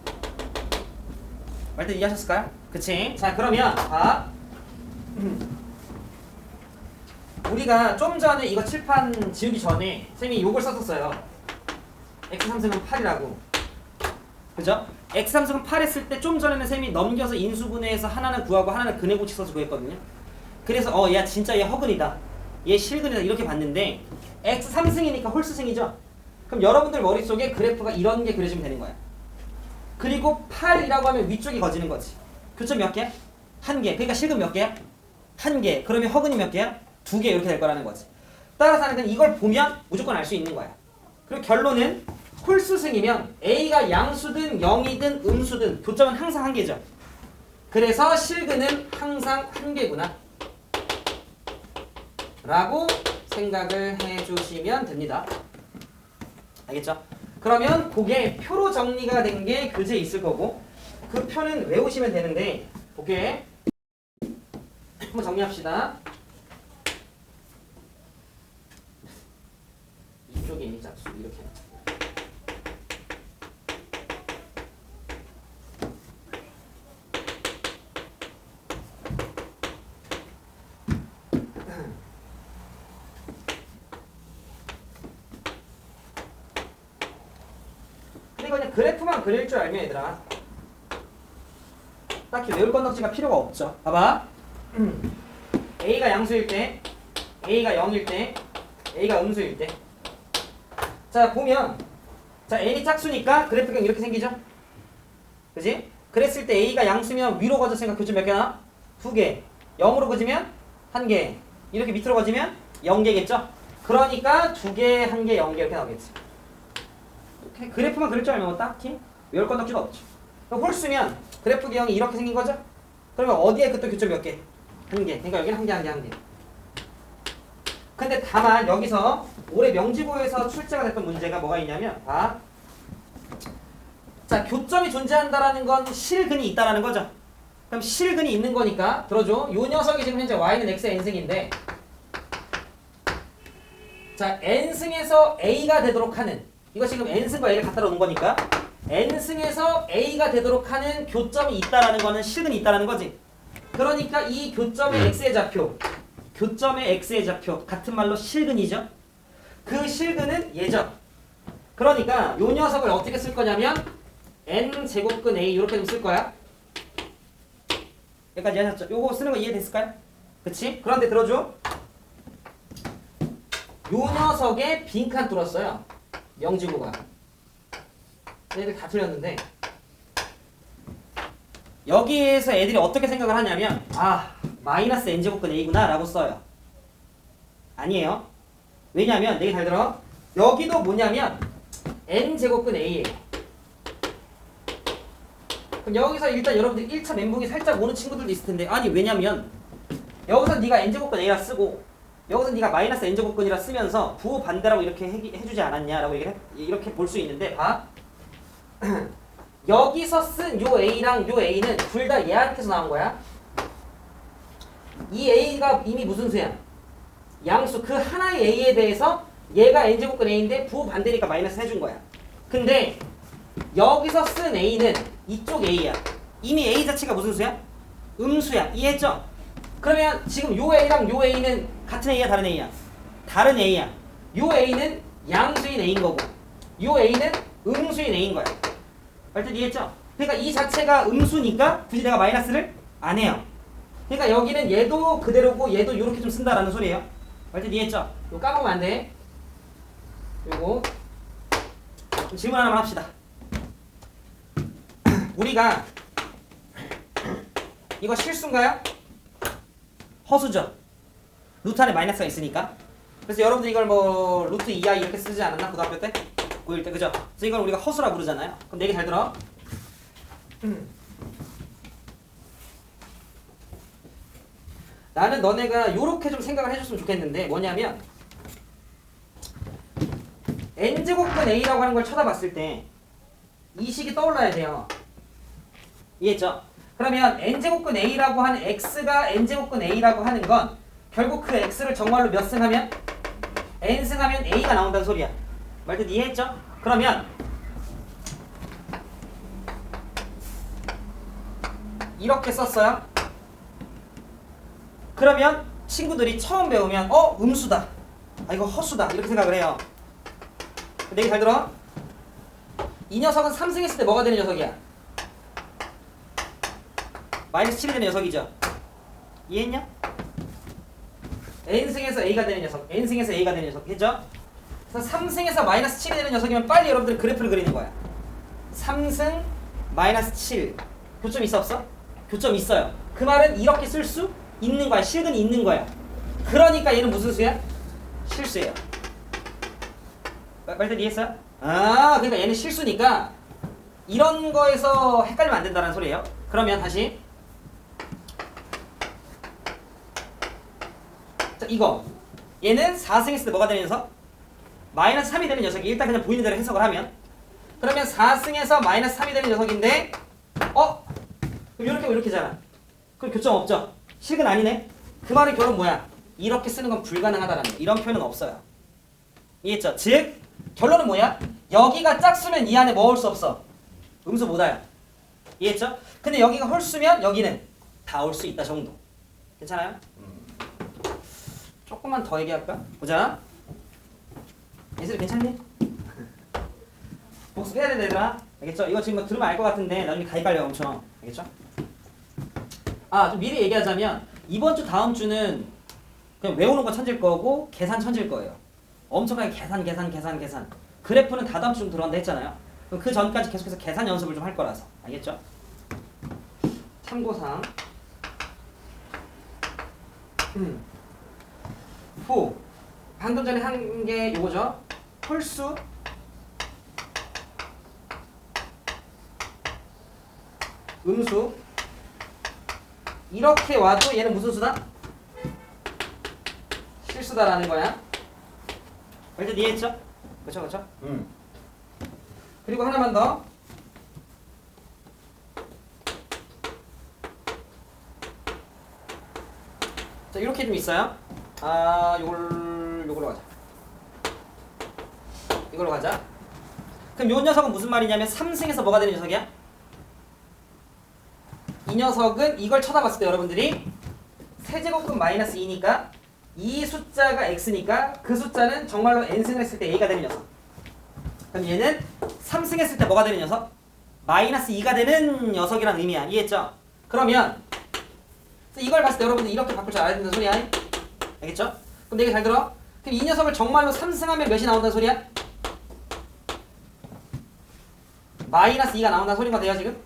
말뜻 이해하셨을까요? 그치? 자, 그러면 우리가 좀 전에 이거 칠판 지우기 전에 쌤이 요걸 썼었어요. x3승은 8이라고. 그죠? x3승은 8 했을 때 좀 전에는 쌤이 넘겨서 인수분해해서 하나는 구하고 하나는 근해공식 써서 구했거든요. 그래서 야 진짜 얘 허근이다, 얘 실근이다 이렇게 봤는데 x3승이니까 홀수승이죠. 그럼 여러분들 머릿속에 그래프가 이런 게 그려지면 되는 거야. 그리고 8이라고 하면 위쪽이 거지는 거지. 교점 몇 개야? 한 개. 그러니까 실근 몇 개야? 한 개. 그러면 허근이 몇 개야? 두 개. 이렇게 될 거라는 거지. 따라서 하는 건 이걸 보면 무조건 알 수 있는 거야. 그리고 결론은 홀수승이면 A가 양수든 0이든 음수든 교점은 항상 한 개죠. 그래서 실근은 항상 한 개구나 라고 생각을 해주시면 됩니다. 알겠죠? 그러면 그게 표로 정리가 된 게 교재에 있을 거고 그 표는 외우시면 되는데 그게 한번 정리합시다. 이쪽에 있는 짝수 이렇게 그냥 그래프만 그릴 줄 알면 얘들아 딱히 외울 건덕지가 필요가 없죠. 봐봐. A가 양수일 때, A가 0일 때, A가 음수일 때. 자 보면 자 N이 짝수니까 그래프가 이렇게 생기죠. 그지? 그랬을 때 A가 양수면 위로 거졌으니까 교점 몇 개나? 2개. 0으로 거지면 1개. 이렇게 밑으로 거지면 0개겠죠? 그러니까 2개, 1개, 0개 이렇게 나오겠지. 그래프만 그릴 줄 알면 뭐 딱히 외울 건덕지가 없죠. 홀수면 그래프 개형이 이렇게 생긴 거죠? 그러면 어디에 그또 교점 몇 개? 한 개. 그러니까 여기는 한 개, 한 개, 한 개. 근데 다만 여기서 올해 명지고에서 출제가 됐던 문제가 뭐가 있냐면 자 교점이 존재한다라는 건 실근이 있다라는 거죠. 그럼 실근이 있는 거니까 들어줘. 요 녀석이 지금 현재 y는 x의 n승인데 자 n승에서 a가 되도록 하는 이거 지금 n승과 a를 갖다 놓은 거니까 n승에서 a가 되도록 하는 교점이 있다라는 거는 실근이 있다라는 거지. 그러니까 이 교점의 x의 좌표, 교점의 x의 좌표 같은 말로 실근이죠. 그 실근은 얘죠. 그러니까 요 녀석을 어떻게 쓸 거냐면 n제곱근 a 이렇게 좀 쓸 거야. 여기까지 하셨죠? 요거 쓰는 거 이해됐을까요? 그치? 그런데 들어줘. 요 녀석에 빈칸 뚫었어요. 명지구가. 애들 다 틀렸는데 여기에서 애들이 어떻게 생각을 하냐면 마이너스 n제곱근 a구나 라고 써요. 아니에요. 왜냐면 되게 잘 들어. 여기도 뭐냐면 n제곱근 a예요. 그럼 여기서 일단 여러분들 1차 멘붕이 살짝 오는 친구들도 있을 텐데 아니 왜냐면 여기서 네가 n제곱근 a라 쓰고 여기서 네가 마이너스 n제곱근이라 쓰면서 부호 반대라고 이렇게 해주지 않았냐라고 이렇게 볼 수 있는데 봐. 여기서 쓴 요 a랑 요 a는 둘 다 얘한테서 나온 거야. 이 a가 이미 무슨 수야? 양수. 그 하나의 a에 대해서 얘가 n제곱근 a인데 부호 반대니까 마이너스 해준 거야. 근데 여기서 쓴 a는 이쪽 a야. 이미 a 자체가 무슨 수야? 음수야. 이해했죠? 그러면 지금 요 a랑 요 a는 같은 a야 다른 a야? 다른 a야. 요 a는 양수인 a인 거고 요 a는 음수인 a인 거야. 말뜻 이해했죠? 그러니까 이 자체가 음수니까 굳이 내가 마이너스를 안 해요. 그러니까 여기는 얘도 그대로고 얘도 이렇게 좀 쓴다라는 소리예요. 말뜻 이해했죠? 이거 까먹으면 안 돼. 요거 질문 하나만 합시다. 우리가 이거 실수인가요? 허수죠. 루트 안에 마이너스가 있으니까. 그래서 여러분들 이걸 뭐 루트 2i 이렇게 쓰지 않았나? 고등학교 때? 고1 때 그죠? 그래서 이걸 우리가 허수라 부르잖아요. 그럼 내 얘기 잘 들어. 나는 너네가 요렇게 좀 생각을 해줬으면 좋겠는데 뭐냐면 n제곱근 a라고 하는 걸 쳐다봤을 때 이 식이 떠올라야 돼요. 이해했죠? 그러면 n제곱근 a라고 하는 x가 n제곱근 a라고 하는 건 결국 그 x를 정말로 몇 승하면? n승하면 a가 나온다는 소리야. 말뜻 이해했죠? 그러면 이렇게 썼어요. 그러면 친구들이 처음 배우면 음수다. 아 이거 허수다. 이렇게 생각을 해요. 내 얘기 잘 들어? 이 녀석은 3승했을 때 뭐가 되는 녀석이야? 마이너스 7이 되는 녀석이죠. 이해했냐? n승에서 a가 되는 녀석, n승에서 a가 되는 녀석 했죠? 그래서 3승에서 마이너스 7이 되는 녀석이면 빨리 여러분들이 그래프를 그리는 거야. 3승 마이너스 7 교점 있어 없어? 교점 있어요. 그 말은 이렇게 쓸 수 있는 거야. 실근이 있는 거야. 그러니까 얘는 무슨 수야? 실수예요. 말뜻 이해했어요? 아 그러니까 얘는 실수니까 이런 거에서 헷갈리면 안 된다는 소리예요. 그러면 다시 자 이거 얘는 4승했을 때 뭐가 되는 녀석? 마이너스 3이 되는 녀석이 일단 그냥 보이는 대로 해석을 하면 그러면 4승에서 마이너스 3이 되는 녀석인데 그럼 이렇게 이렇게잖아. 그럼 교점 없죠? 실근 아니네? 그 말의 결론 뭐야? 이렇게 쓰는 건 불가능하다라는 거. 이런 표현은 없어요. 이해했죠? 즉 결론은 뭐야? 여기가 짝수면 이 안에 뭐 올 수 없어? 음수 못 와요. 이해했죠? 근데 여기가 홀수면 여기는 다 올 수 있다 정도. 괜찮아요? 조금만 더 얘기할까? 보자. 예슬이 괜찮니? 복습해야 돼 얘들아. 알겠죠? 이거 지금 뭐 들으면 알 것 같은데 나중에 다 헷갈려 엄청. 알겠죠? 좀 미리 얘기하자면 이번 주 다음 주는 그냥 외우는 거 천질 거고 계산 천질 거예요. 엄청나게 계산. 그래프는 다 다음 주 좀 들어간다 했잖아요. 그럼 그 전까지 계속해서 계산 연습을 좀 할 거라서. 알겠죠? 참고사항. 후. 방금 전에 한 게 요거죠. 홀수. 음수. 이렇게 와도 얘는 무슨 수다? 실수다라는 거야. 일단 이해했죠? 그쵸? 그리고 하나만 더. 자, 이렇게 좀 있어요. 요걸로 가자. 이걸로 가자. 그럼 요 녀석은 무슨 말이냐면 3승에서 뭐가 되는 녀석이야? 이 녀석은 이걸 쳐다봤을 때 여러분들이 세제곱근 마이너스 2니까 이 숫자가 x니까 그 숫자는 정말로 n승을 했을 때 a가 되는 녀석. 그럼 얘는 3승 했을 때 뭐가 되는 녀석? 마이너스 2가 되는 녀석이란 의미야. 이해했죠? 그러면 이걸 봤을 때 여러분들 이렇게 바꿀 줄 알아야 된다는 소리야. 알겠죠? 그럼 내 얘기 잘 들어. 그럼 이 녀석을 정말로 3승하면 몇이 나온다는 소리야? 마이너스 2가 나온다는 소린 거 돼요 지금?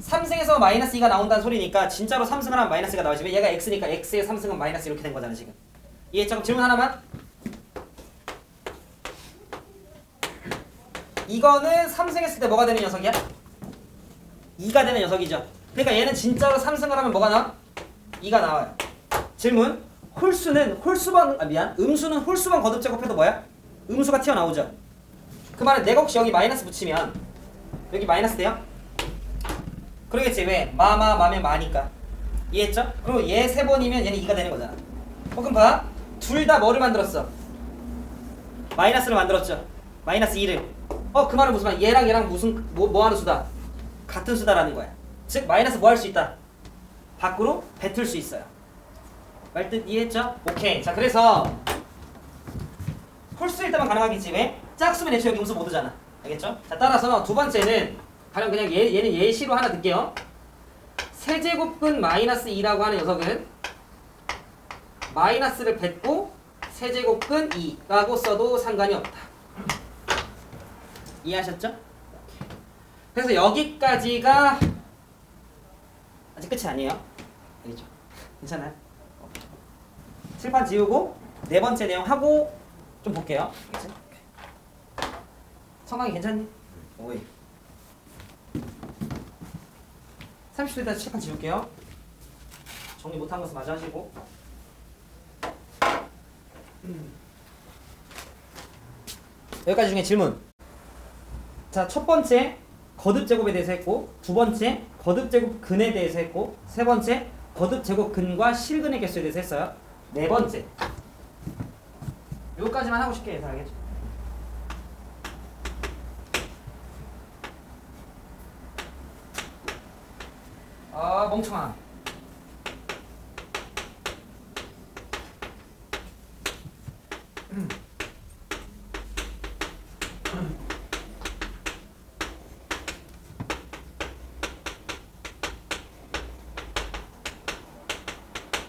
3승에서 마이너스 2가 나온다는 소리니까 진짜로 3승을 하면 마이너스가 나오지만 얘가 x니까 x의 3승은 마이너스 이렇게 된 거잖아 지금. 이해했죠? 질문 하나만. 이거는 3승 했을 때 뭐가 되는 녀석이야? 2가 되는 녀석이죠. 그러니까 얘는 진짜로 3승을 하면 뭐가 나와? 2가 나와요. 질문. 음수는 홀수번 거듭 제곱해도 뭐야? 음수가 튀어나오죠. 그 말은 내가 혹시 여기 마이너스 붙이면 여기 마이너스 돼요? 그러겠지. 왜? 마면 마니까. 이해했죠? 그리고 얘 3번이면 얘는 2가 되는 거잖아. 그럼 봐. 둘 다 뭐를 만들었어? 마이너스를 만들었죠. 마이너스 2를. 그 말은 무슨 말? 얘랑 무슨 뭐 하는 수다? 같은 수다라는 거야. 즉 마이너스 뭐 할 수 있다? 밖으로 뱉을 수 있어요. 말뜻 이해했죠? 오케이. 자 그래서 홀수일 때만 가능하겠지. 왜? 짝수면 애초에 여기 음수 못 오잖아. 알겠죠? 자 따라서 두 번째는 가령 그냥 얘는 예시로 하나 들게요. 세제곱근 마이너스 2라고 하는 녀석은 마이너스를 뱉고 세제곱근 2라고 써도 상관이 없다. 이해하셨죠? 그래서 여기까지가 아직 끝이 아니에요. 알겠죠? 괜찮아요? 칠판 지우고 네 번째 내용 하고 좀 볼게요. 그치? 성강이 괜찮니? 오이. 30초 있다 칠판 지울게요. 정리 못한 것은 마저 하시고. 여기까지 중에 질문. 자, 첫 번째 거듭 제곱에 대해서 했고, 두 번째 거듭 제곱 근에 대해서 했고, 세 번째 거듭 제곱 근과 실근의 개수에 대해서 했어요. 네 번째. 요까지만 하고 쉽게 예상하겠죠. 아, 멍청아.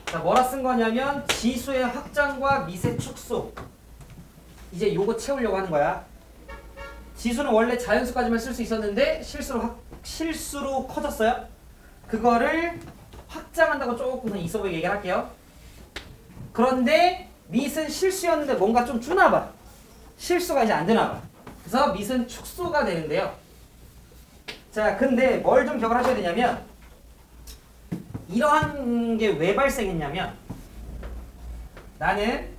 자, 뭐라 쓴 거냐면 지수의 확장과 미세 축소. 이제 요거 채우려고 하는 거야. 지수는 원래 자연수까지만 쓸 수 있었는데 실수로 커졌어요. 그거를 확장한다고 조금 더 있어 보이게 얘기를 할게요. 그런데 밑은 실수였는데 뭔가 좀 주나 봐. 실수가 이제 안 되나 봐. 그래서 밑은 축소가 되는데요. 자, 근데 뭘 좀 기억을 하셔야 되냐면 이러한 게 왜 발생했냐면 나는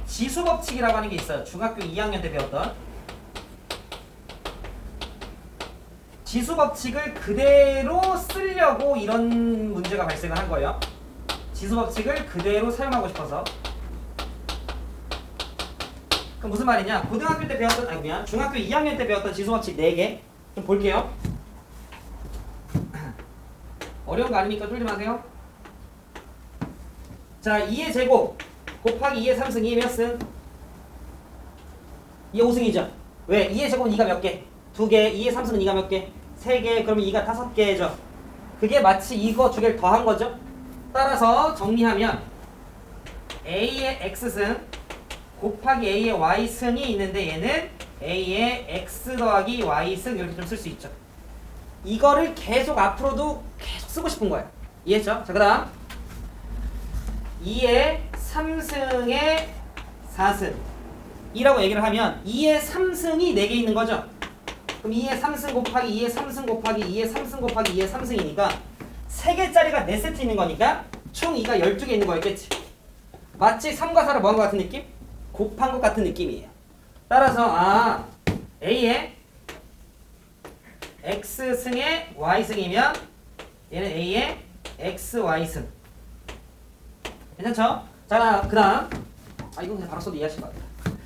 지수법칙이라고 하는 게 있어요. 중학교 2학년 때 배웠던 지수법칙을 그대로 쓰려고 이런 문제가 발생을 한 거예요. 지수법칙을 그대로 사용하고 싶어서. 그럼 무슨 말이냐? 고등학교 때 배웠던, 아니 미안, 중학교 2학년 때 배웠던 지수법칙 4개 좀 볼게요. 어려운 거 아니니까 쫄지 마세요. 자, 2의 제곱 곱하기 2의 3승, 2의 몇 승? 2의 5승이죠. 왜? 2의 제곱은 2가 몇 개? 2개. 2의 3승은 2가 몇 개? 3개. 그러면 2가 5개죠. 그게 마치 이거 두 개를 더한 거죠. 따라서 정리하면 A의 X승 곱하기 A의 Y승이 있는데 얘는 A의 X 더하기 Y승 이렇게 좀 쓸 수 있죠. 이거를 계속 앞으로도 계속 쓰고 싶은 거예요. 이해했죠? 자, 그 다음 2의 3승의 4승 이라고 얘기를 하면 2의 3승이 4개 있는 거죠. 그럼 2의 3승 곱하기 2의 3승 곱하기 2의 3승 곱하기 2의 3승이니까 3개짜리가 4세트 있는 거니까 총 2가 12개 있는 거였겠지. 마치 3과 4를 뭐한 것 같은 느낌? 곱한 것 같은 느낌이에요. 따라서 A의 X승의 Y승이면 얘는 A의 XY승. 괜찮죠? 자, 그 다음 이거 그냥 바로 써도 이해하실 것 같아요.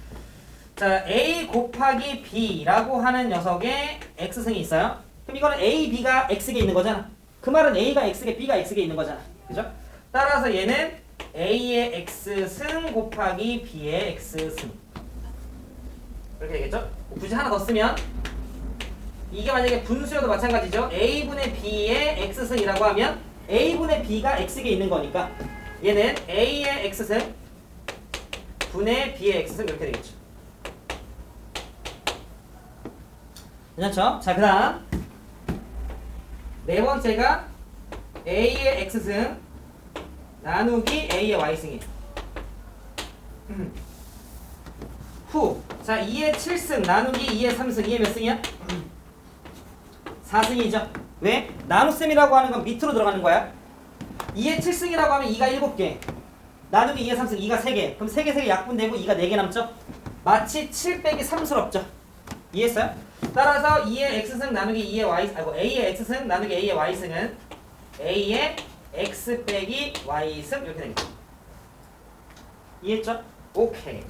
자, A 곱하기 B라고 하는 녀석의 X승이 있어요. 그럼 이거는 A, B가 X에 있는 거잖아. 그 말은 A가 X에, B가 X에 있는 거잖아. 그죠? 따라서 얘는 A의 X승 곱하기 B의 X승. 이렇게 되겠죠? 굳이 하나 더 쓰면 이게 만약에 분수여도 마찬가지죠. A분의 B의 X승이라고 하면 A분의 B가 X에 있는 거니까 얘는 A의 X승 분의 B의 X승 이렇게 되겠죠. 괜찮죠? 자, 그 다음 네 번째가 A의 X승 나누기 A의 Y승이에요. 후. 자, 2의 7승 나누기 2의 3승 2의 몇 승이야? 4승이죠. 왜? 나눗셈이라고 하는 건 밑으로 들어가는 거야. 2의 7승이라고 하면 2가 7개 나누기 2의 3승 2가 3개. 그럼 3개 3개 약분되고 2가 4개 남죠? 마치 7 빼기 3스럽죠. 이해했어요? 따라서 2의 X승 나누기 2의 Y, A의 X승 나누기 A의 Y승은 A의 X 빼기 Y승 이렇게 되겠죠. 이해했죠? 오케이.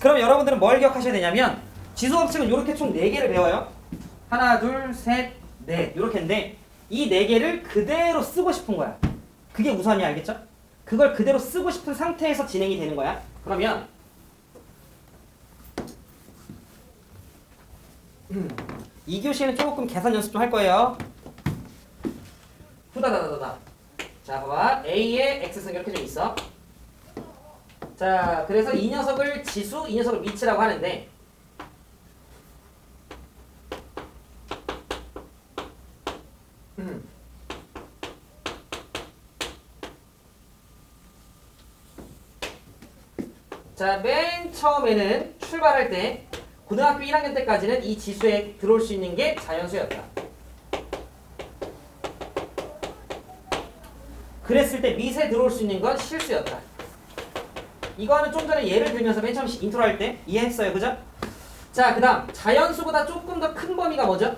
그럼 여러분들은 뭘 기억하셔야 되냐면 지수법칙은 이렇게 총 4개를 배워요. 하나, 둘, 셋, 넷 이렇게인데 이 4개를 그대로 쓰고 싶은 거야. 그게 우선이 알겠죠? 그걸 그대로 쓰고 싶은 상태에서 진행이 되는 거야. 그러면 2교시에는 조금 계산 연습 좀 할 거예요. 후다다다다. 자, 봐봐. A의 X승 이렇게 좀 있어. 자, 그래서 이 녀석을 지수, 이 녀석을 미치라고 하는데 자, 맨 처음에는 출발할 때 고등학교 1학년 때까지는 이 지수에 들어올 수 있는 게 자연수였다. 그랬을 때 밑에 들어올 수 있는 건 실수였다. 이거는 좀 전에 예를 들면서 맨 처음 인트로 할 때 이해했어요. 그죠? 자, 그 다음 자연수보다 조금 더 큰 범위가 뭐죠?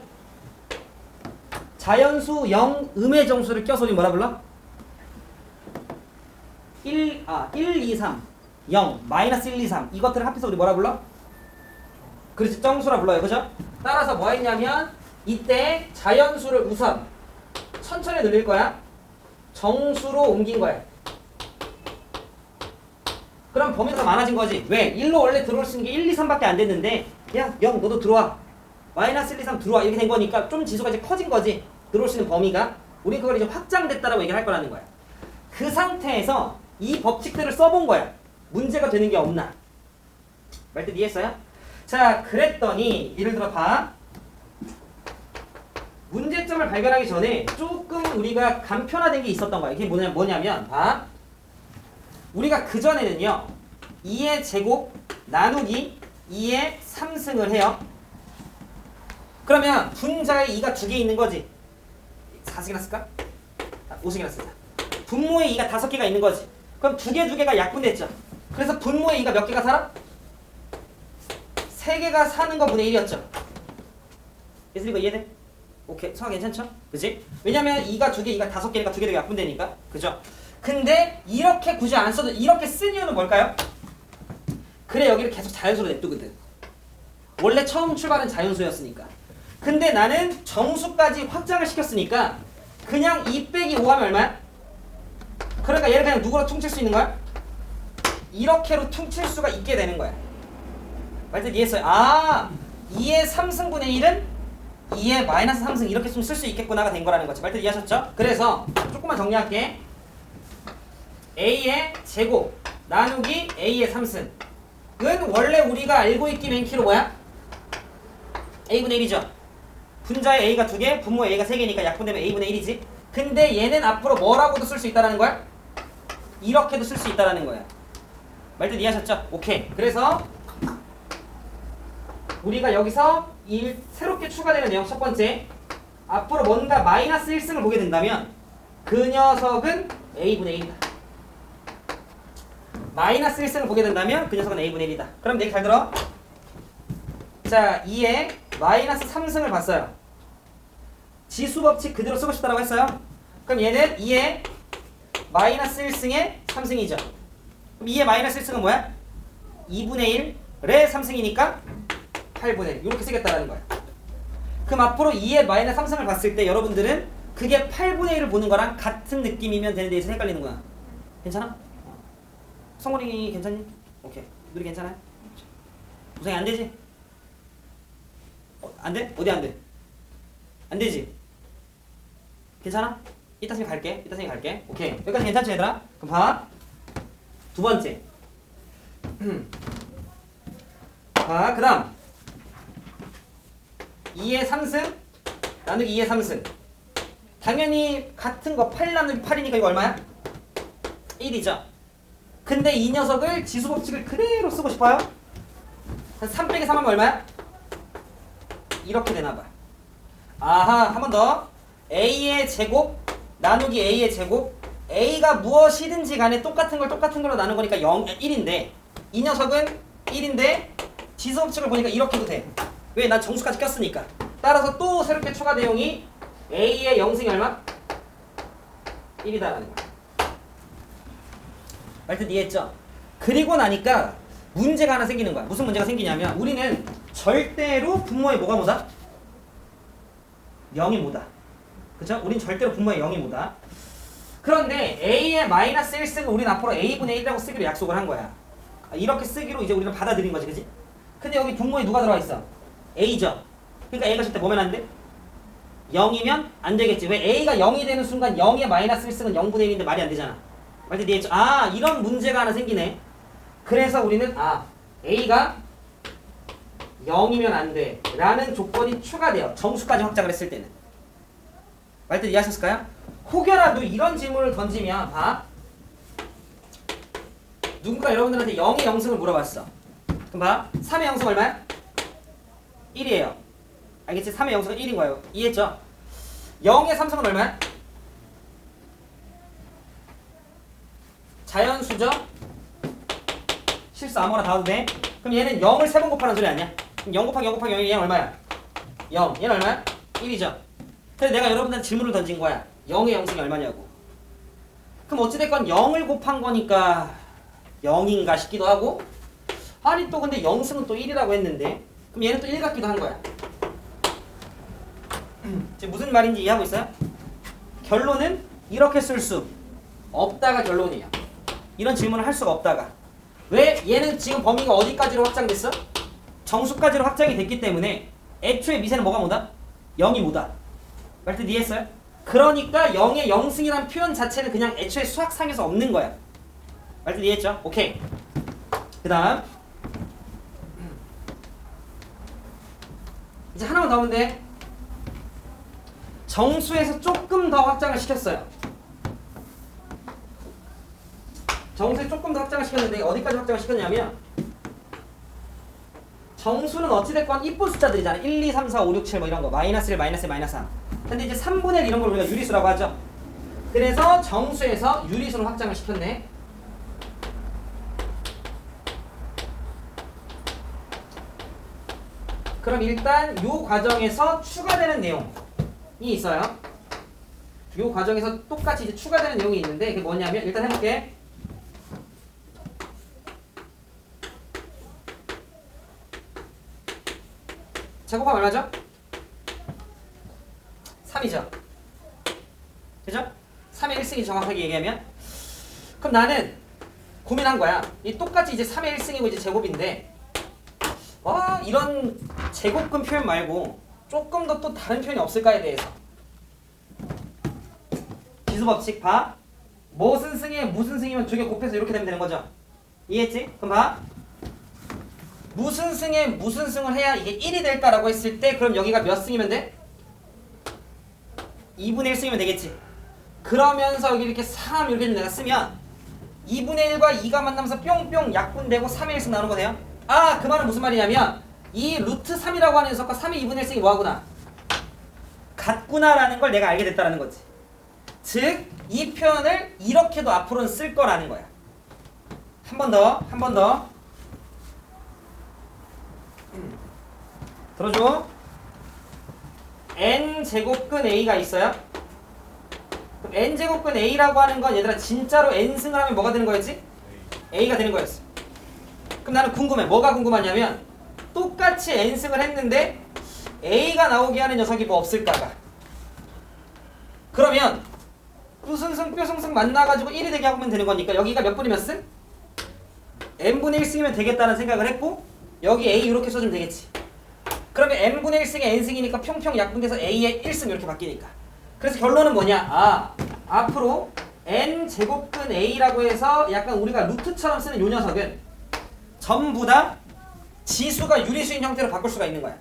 자연수 0 음의 정수를 껴서 우리 뭐라 불러? 1, 2, 3 0, 마이너스 1, 2, 3 이것들을 합해서 우리 뭐라 불러? 그렇지, 정수라 불러요. 그죠? 따라서 뭐 했냐면 이때 자연수를 우선 천천히 늘릴 거야. 정수로 옮긴 거야. 그럼 범위가 더 많아진 거지. 왜? 1로 원래 들어올 수 있는 게 1, 2, 3밖에 안 됐는데 야, 0 너도 들어와. 마이너스 1, 2, 3 들어와. 이렇게 된 거니까 좀 지수가 이제 커진 거지. 들어올 수 있는 범위가. 우리 그걸 이제 확장됐다라고 얘기를 할 거라는 거야. 그 상태에서 이 법칙들을 써본 거야. 문제가 되는 게 없나. 말뜻 이해했어요? 자, 그랬더니 예를 들어 봐. 문제점을 발견하기 전에 조금 우리가 간편화된 게 있었던 거야. 이게 뭐냐면 봐. 우리가 그전에는요 2의 제곱 나누기 2의 3승을 해요. 그러면 분자에 2가 2개 있는 거지. 4승이나 쓸까? 5승이나 쓰자. 분모에 2가 5개가 있는 거지. 그럼 2개가 약분됐죠. 그래서 분모에 2가 몇 개가 살아? 3개가 사는 거 분의 1이었죠. 그래서 이거 이해돼? 오케이. 성화 괜찮죠? 그치? 왜냐면 2가 2개, 2가 5개니까 2개 되게 약분되니까. 그죠? 근데 이렇게 굳이 안 써도 이렇게 쓴 이유는 뭘까요? 그래, 여기를 계속 자연수로 냅두거든. 원래 처음 출발은 자연수였으니까. 근데 나는 정수까지 확장을 시켰으니까 그냥 2 빼기 5 하면 얼마야? 그러니까 얘를 그냥 누구로 퉁칠 수 있는 거야? 이렇게로 퉁칠 수가 있게 되는 거야. 말뜻 이해했어요? 2의 3승분의 1은 2의 마이너스 3승 이렇게 좀 쓸 수 있겠구나가 된 거라는 거지. 말뜻 이해하셨죠? 그래서 조금만 정리할게. A의 제곱 나누기 A의 3승은 원래 우리가 알고 있기 맨키로 뭐야? A분의 1이죠. 분자에 A가 2개, 분모에 A가 3개니까 약분되면 A분의 1이지. 근데 얘는 앞으로 뭐라고도 쓸 수 있다는 거야? 이렇게도 쓸 수 있다는 거야. 말뜻 이해하셨죠? 오케이. 그래서 우리가 여기서 새롭게 추가되는 내용 첫 번째, 앞으로 뭔가 마이너스 1승을 보게 된다면 그 녀석은 A분의 1이다. 마이너스 1승을 보게 된다면 그 녀석은 A분의 1이다. 그럼 내 얘기 잘 들어. 자, 2에 마이너스 3승을 봤어요. 지수 법칙 그대로 쓰고 싶다고 했어요. 그럼 얘는 2에 마이너스 1승의 3승이죠. 그럼 2의 마이너스 1승은 뭐야? 2분의 1의 3승이니까 8분의 1 이렇게 쓰겠다라는 거야. 그럼 앞으로 2의 마이너스 3승을 봤을 때 여러분들은 그게 8분의 1을 보는 거랑 같은 느낌이면 되는 데에서 헷갈리는구나. 괜찮아? 성훈이 괜찮니? 오케이. 누리 괜찮아요? 우상이 안 되지? 안 돼? 어디 안 돼? 안 되지? 괜찮아? 이따 선생님 갈게. 오케이. 여기까지 괜찮지 얘들아? 그럼 봐. 두 번째. 봐. 그 다음 2의 3승 나누기 2의 3승. 당연히 같은 거 8 나누기 8이니까 이거 얼마야? 1이죠. 근데 이 녀석을 지수 법칙을 그대로 쓰고 싶어요? 3 빼기 3 하면 얼마야? 이렇게 되나봐. 아하, 한 번 더. A의 제곱 나누기 A의 제곱. A가 무엇이든지 간에 똑같은 걸로 나눈 거니까 1인데 이 녀석은 1인데 지수 법칙을 보니까 이렇게도 돼. 왜? 난 정수까지 꼈으니까. 따라서 또 새롭게 추가 내용이 A의 0승이 얼마? 1이다라는 거야. 말뜻 이해했죠? 그리고 나니까 문제가 하나 생기는 거야. 무슨 문제가 생기냐면 우리는 절대로 분모에 뭐가 뭐다? 0이 뭐다. 그쵸? 우린 절대로 분모에 0이 뭐다. 그런데 A의 마이너스 1승은 우린 앞으로 A분의 1이라고 쓰기로 약속을 한 거야. 이렇게 쓰기로 이제 우리는 받아들인 거지. 그치? 근데 여기 분모에 누가 들어와 있어? A죠. 그러니까 A가 절대 뭐면 안 돼? 0이면 안 되겠지. 왜? A가 0이 되는 순간 0의 마이너스 1승은 0분의 1인데 말이 안 되잖아. 말뜻 이해했죠? 이런 문제가 하나 생기네. 그래서 우리는 A가 0이면 안 돼 라는 조건이 추가돼요. 정수까지 확장을 했을 때는. 말뜻 이해하셨을까요? 혹여라도 이런 질문을 던지면 봐. 누군가 여러분들한테 0의 0승을 물어봤어. 그럼 봐. 3의 0승 얼마야? 1이에요. 알겠지? 3의 0승은 1인 거예요. 이해했죠? 0의 3승은 얼마야? 자연수죠? 실수 아무거나 다 해도 돼. 그럼 얘는 0을 3번 곱하는 소리 아니야? 그럼 0 곱하기 0 곱하기 0이 얘는 얼마야? 0. 얘는 얼마야? 1이죠. 그래서 내가 여러분들한테 질문을 던진 거야. 0의 0승이 얼마냐고. 그럼 어찌됐건 0을 곱한 거니까 0인가 싶기도 하고, 아니 또 근데 0승은 또 1이라고 했는데, 그럼 얘는 또 1 같기도 한 거야. 지금 무슨 말인지 이해하고 있어요? 결론은 이렇게 쓸 수 없다가 결론이에요. 이런 질문을 할 수가 없다가. 왜? 얘는 지금 범위가 어디까지로 확장됐어? 정수까지로 확장이 됐기 때문에 애초에 미세는 뭐가 뭐다? 0이 뭐다? 말뜻 이해했어요? 그러니까 0의 0승이라는 표현 자체는 그냥 애초에 수학상에서 없는 거야. 말뜻 이해했죠? 오케이. 그 다음 이제 하나만 더 하면 돼. 정수에서 조금 더 확장을 시켰어요. 정수에 조금 더 확장을 시켰는데 어디까지 확장을 시켰냐면, 정수는 어찌됐건 이쁜 숫자들이잖아. 1, 2, 3, 4, 5, 6, 7 뭐 이런 거. 마이너스 1, 마이너스 1, 마이너스 3. 근데 이제 3분의 1 이런 걸 우리가 유리수라고 하죠. 그래서 정수에서 유리수를 확장을 시켰네. 그럼 일단 요 과정에서 추가되는 내용이 있어요. 요 과정에서 똑같이 이제 추가되는 내용이 있는데, 그게 뭐냐면, 일단 해볼게. 제곱하면 얼마죠? 3이죠. 그죠? 3의 1승이 정확하게 얘기하면. 그럼 나는 고민한 거야. 이 똑같이 이제 3의 1승이고 이제 제곱인데, 와, 이런 제곱근 표현 말고 조금 더 또 다른 표현이 없을까에 대해서. 기수법칙 봐. 무슨 승에 무슨 승이면 두 개 곱해서 이렇게 되면 되는 거죠. 이해했지? 그럼 봐. 무슨 승에 무슨 승을 해야 이게 1이 될까라고 했을 때, 그럼 여기가 몇 승이면 돼? 2분의 1승이면 되겠지. 그러면서 여기 이렇게 3 이렇게 내가 쓰면 2분의 1과 2가 만나면서 뿅뿅 약분되고 3의 1승 나오는 거네요. 아, 그 말은 무슨 말이냐면, 이 루트 3이라고 하는 녀석과 3의 2분의 1승이 뭐하구나? 같구나라는 걸 내가 알게 됐다라는 거지. 즉, 이 표현을 이렇게도 앞으로는 쓸 거라는 거야. 한 번 더. 들어줘. n제곱근 a가 있어요. 그럼 n제곱근 a라고 하는 건 얘들아 진짜로 n승을 하면 뭐가 되는 거였지? a가 되는 거였어. 그럼 나는 궁금해. 뭐가 궁금하냐면, 똑같이 n승을 했는데 a가 나오게 하는 녀석이 뭐 없을까가. 그러면 뾰승승 뾰승승 만나가지고 1이 되게 하면 되는 거니까, 여기가 몇 분이 몇 승? n분의 1승이면 되겠다는 생각을 했고, 여기 a 이렇게 써주면 되겠지. 그러면 n분의 1승에 n승이니까 평평 약분돼서 a의 1승 이렇게 바뀌니까. 그래서 결론은 뭐냐? 아, 앞으로 n제곱근 a라고 해서 약간 우리가 루트처럼 쓰는 요 녀석은 전부 다 지수가 유리수인 형태로 바꿀 수가 있는 거야.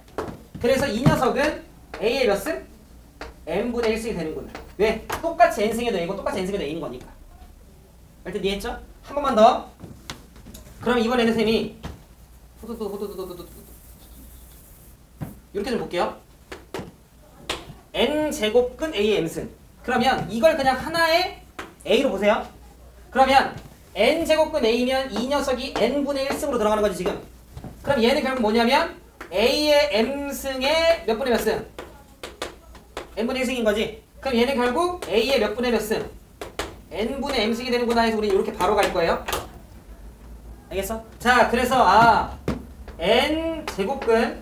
그래서 이 녀석은 a의 몇 승? n분의 1승이 되는구나. 왜? 똑같이 n승에도 a고 똑같이 n승에도 a인 거니까. 일단 이해했죠? 한 번만 더. 그럼 이번에는 쌤이 이렇게 좀 볼게요. n제곱근 a의 m승. 그러면 이걸 그냥 하나의 a로 보세요. 그러면 n제곱근 a면 이 녀석이 n분의 1승으로 들어가는 거지 지금. 그럼 얘는 결국 뭐냐면 a의 m승의 몇 분의 몇 승? n분의 1승인 거지. 그럼 얘는 결국 a의 몇 분의 몇 승? n분의 m승이 되는구나 해서 우리 이렇게 바로 갈 거예요. 알겠어? 자, 그래서 n제곱근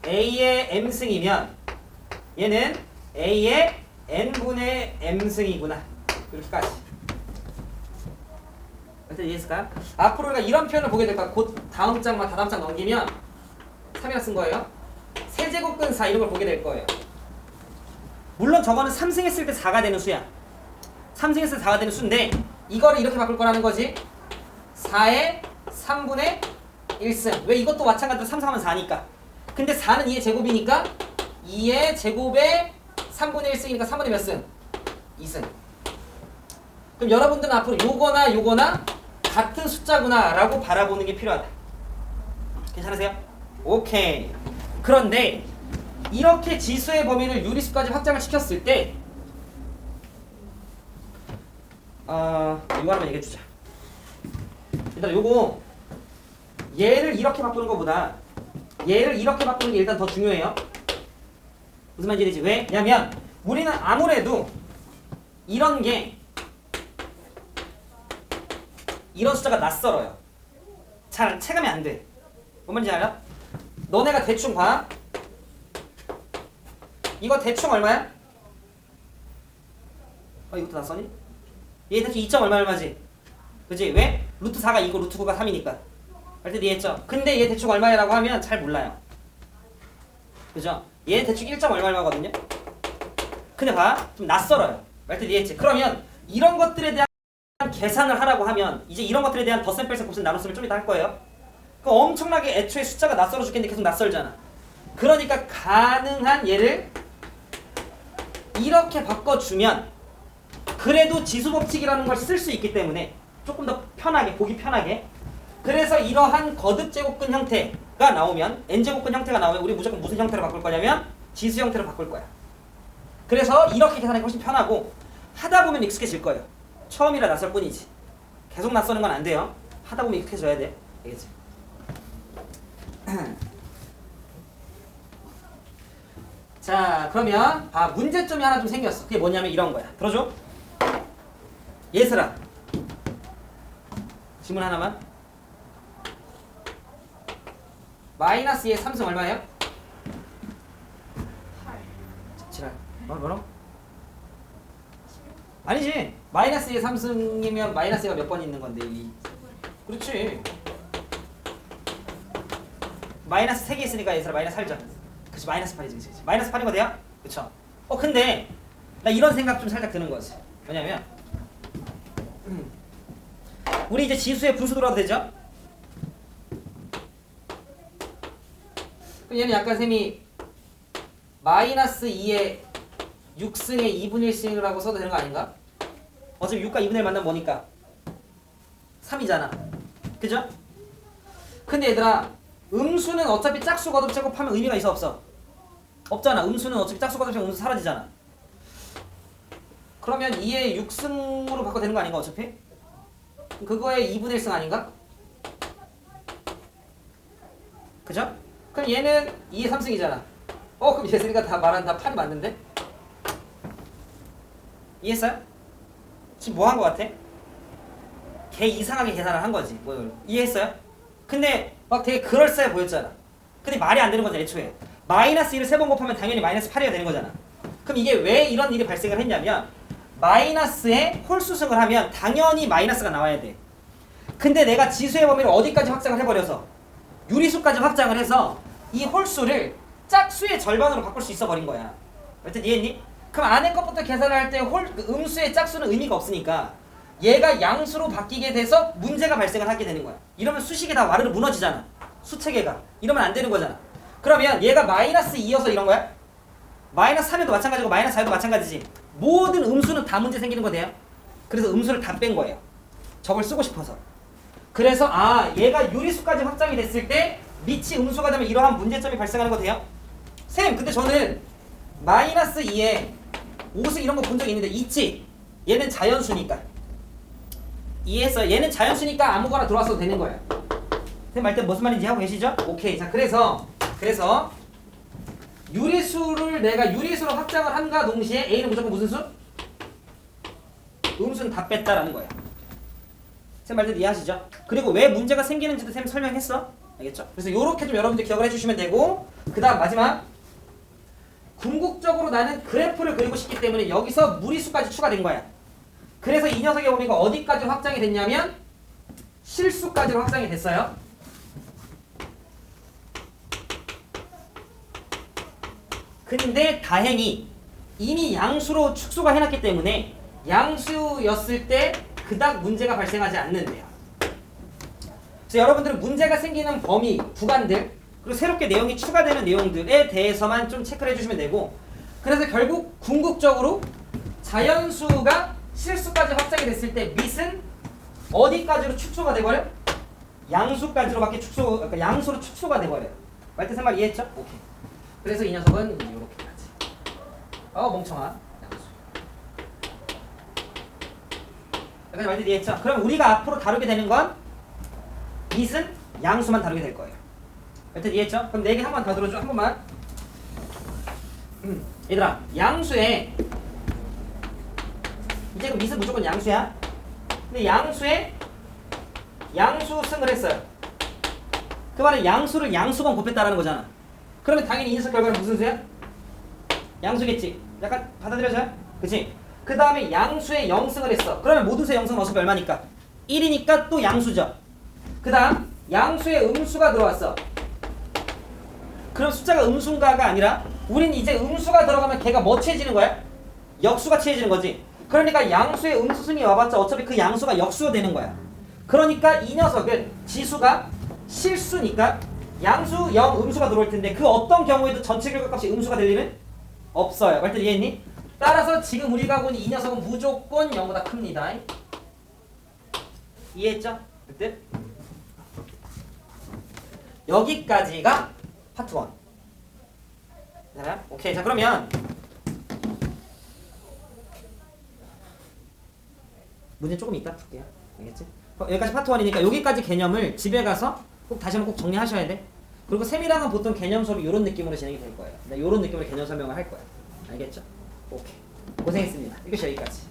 a의 m승이면 얘는 a의 n분의 m승이구나. 이렇게까지. 어떻게 이해했을까요? 앞으로 우리가 이런 표현을 보게 될 거야. 곧 다음 장만 다다음 장 넘기면 3이나 쓴 거예요. 세제곱근 4 이런 걸 보게 될 거예요. 물론 저거는 3승 했을 때 4가 되는 수야. 3승 했을 때 4가 되는 수인데, 이거를 이렇게 바꿀 거라는 거지. 4의 3분의 1승. 왜? 이것도 마찬가지로 3승 하면 4니까. 근데 4는 2의 제곱이니까 2의 제곱에 3분의 1승이니까 3분의 몇 승? 2승. 그럼 여러분들은 앞으로 요거나 같은 숫자구나 라고 바라보는 게 필요하다. 괜찮으세요? 오케이. 그런데 이렇게 지수의 범위를 유리수까지 확장을 시켰을 때 이거 하나만 얘기해 주자. 일단 요거 얘를 이렇게 바꾸는 것보다 얘를 이렇게 바꾸는 게 일단 더 중요해요. 무슨 말인지 되지? 왜냐면 우리는 아무래도 이런 숫자가 낯설어요. 잘 체감이 안 돼. 뭔 말인지 알아? 너네가 대충 봐. 이거 대충 얼마야? 이것도 낯서니? 얘 대충 2점 얼마지? 그지? 왜? 루트 4가 2고 루트 9가 3이니까. 할 때 이해했죠? 근데 얘 대충 얼마야라고 하면 잘 몰라요. 그죠? 얘 대충 1점 얼마거든요? 근데 봐. 좀 낯설어요. 할 때 이해했지? 그러면 이런 것들에 대한 계산을 하라고 하면 이제 이런 것들에 대한 덧셈 뺄셈 곱셈 나눗셈을 좀 이따 할 거예요. 그럼 엄청나게 애초에 숫자가 낯설어 죽겠는데 계속 낯설잖아. 그러니까 가능한 얘를 이렇게 바꿔주면 그래도 지수법칙이라는 걸 쓸 수 있기 때문에 조금 더 편하게 보기 편하게 그래서 이러한 거듭제곱근 형태가 나오면 n제곱근 형태가 나오면 우리 무조건 무슨 형태로 바꿀 거냐면 지수 형태로 바꿀 거야. 그래서 이렇게 계산하기 훨씬 편하고 하다 보면 익숙해질 거예요. 처음이라 낯설 뿐이지. 계속 낯서는 건 안 돼요. 하다 보면 익숙해져야 돼. 알겠지? 자, 그러면 문제점이 하나 좀 생겼어. 그게 뭐냐면 이런 거야. 들어줘? 예슬아. 질문 하나만. 마이너스 2의 3승 얼마예요? 8. 지랄. 뭐라고? 아니지. 마이너스 2의 3승이면 마이너스가 몇 번 있는 건데 2. 그렇지. 마이너스 3개 있으니까 얘들아 마이너스 8점. 그치 마이너스 8이지. 그치. 마이너스 8인 거 돼요? 그쵸. 근데 나 이런 생각 좀 살짝 드는 거지. 뭐냐면 우리 이제 지수의 분수 들어도 되죠? 그럼 얘는 약간 셈이 마이너스 2의 6승의 2분의 1승이라고 써도 되는 거 아닌가? 어차피 6과 2분의 1 만나면 뭐니까? 3이잖아. 그죠? 근데 얘들아 음수는 어차피 짝수 거듭 제곱하면 의미가 있어 없어? 없잖아. 음수는 어차피 짝수 거듭 제곱 음수 사라지잖아. 그러면 2의 6승으로 바꿔도 되는 거 아닌가 어차피? 그거의 2분의 1승 아닌가? 그죠? 그럼 얘는 2의 3승이잖아. 그럼 예슬이가 다 말한 다 8이 맞는데? 이해했어요? 지금 뭐 한 거 같아? 걔 이상하게 계산을 한 거지. 이해했어요? 근데 막 되게 그럴싸해 보였잖아. 근데 말이 안 되는 거잖아 애초에. 마이너스 1을 3번 곱하면 당연히 마이너스 8이가 되는 거잖아. 그럼 이게 왜 이런 일이 발생을 했냐면 마이너스에 홀수승을 하면 당연히 마이너스가 나와야 돼. 근데 내가 지수의 범위를 어디까지 확장을 해버려서 유리수까지 확장을 해서 이 홀수를 짝수의 절반으로 바꿀 수 있어 버린 거야. 여튼 이해했니? 그럼 안에 것부터 계산을 할 때 음수의 짝수는 의미가 없으니까 얘가 양수로 바뀌게 돼서 문제가 발생을 하게 되는 거야. 이러면 수식이 다 와르르 무너지잖아. 수체계가. 이러면 안 되는 거잖아. 그러면 얘가 마이너스 2여서 이런 거야? 마이너스 3에도 마찬가지고 마이너스 4에도 마찬가지지. 모든 음수는 다 문제 생기는 거대요. 그래서 음수를 다 뺀 거예요. 저걸 쓰고 싶어서. 그래서 얘가 유리수까지 확장이 됐을 때 밑이 음수가 되면 이러한 문제점이 발생하는 거 돼요? 쌤 근데 저는 마이너스 2에 5승 이런 거 본 적이 있는데 있지? 얘는 자연수니까. 이해했어요? 얘는 자연수니까 아무거나 들어왔어도 되는 거예요. 쌤 말 때 무슨 말인지 하고 계시죠? 오케이. 자 그래서 유리수를 내가 유리수로 확장을 한가 동시에 A는 무조건 무슨 수? 음수는 다 뺐다라는 거예요. 쌤 말대로 이해하시죠? 그리고 왜 문제가 생기는지도 쌤 설명했어? 알겠죠? 그래서 요렇게 좀 여러분들 기억을 해주시면 되고 그 다음 마지막 궁극적으로 나는 그래프를 그리고 싶기 때문에 여기서 무리수까지 추가된 거야. 그래서 이 녀석의 범위가 어디까지 확장이 됐냐면 실수까지로 확장이 됐어요. 근데 다행히 이미 양수로 축소가 해놨기 때문에 양수였을 때 그닥 문제가 발생하지 않는데요. 그래서 여러분들은 문제가 생기는 범위, 구간들 그리고 새롭게 내용이 추가되는 내용들에 대해서만 좀 체크를 해주시면 되고 그래서 결국 궁극적으로 자연수가 실수까지 확장이 됐을 때 밑은 어디까지로 축소가 돼버려? 양수까지로밖에 축소, 그러니까 양수로 축소가 돼버려요. 말뜻 말 이해했죠? 오케이. 그래서 이 녀석은 이렇게까지. 멍청아. 양수. 여기까지 말뜻 이해했죠? 그럼 우리가 앞으로 다루게 되는 건 밑은 양수만 다루게 될 거예요. 말뜻 이해했죠? 그럼 내 얘기 한 번 더 들어줘. 한 번만. 얘들아, 양수에 이제 그 밑은 무조건 양수야. 근데 양수에 양수승을 했어요. 그 말은 양수를 양수건 곱했다라는 거잖아. 그러면 당연히 이 녀석 결과는 무슨 수야? 양수겠지. 약간 받아들여져요? 그치? 그 다음에 양수에 0승을 했어. 그러면 모든 수의 0승은 어차피 얼마니까? 1이니까 또 양수죠. 그 다음 양수에 음수가 들어왔어. 그럼 숫자가 음수인가가 아니라 우린 이제 음수가 들어가면 걔가 뭐 취해지는 거야? 역수가 취해지는 거지. 그러니까 양수에 음수승이 와봤자 어차피 그 양수가 역수가 되는 거야. 그러니까 이 녀석은 지수가 실수니까 양수 0 음수가 들어올 텐데 그 어떤 경우에도 전체 결과값이 음수가 될 일은 없어요. 말들 이해했니? 따라서 지금 우리가 본 이 녀석은 무조건 0보다 큽니다. 이해했죠? 그때 여기까지가 파트 1. 괜찮아요? 오케이. 자, 그러면 문제 조금 이따 풀게요. 알겠지? 여기까지 파트 1이니까 여기까지 개념을 집에 가서 꼭 다시 한번 꼭 정리하셔야 돼. 그리고 셈이랑은 보통 개념 수업이 이런 느낌으로 진행이 될 거예요. 이런 느낌으로 개념 설명을 할 거야. 알겠죠? 오케이. 고생했습니다. 이것이 여기까지.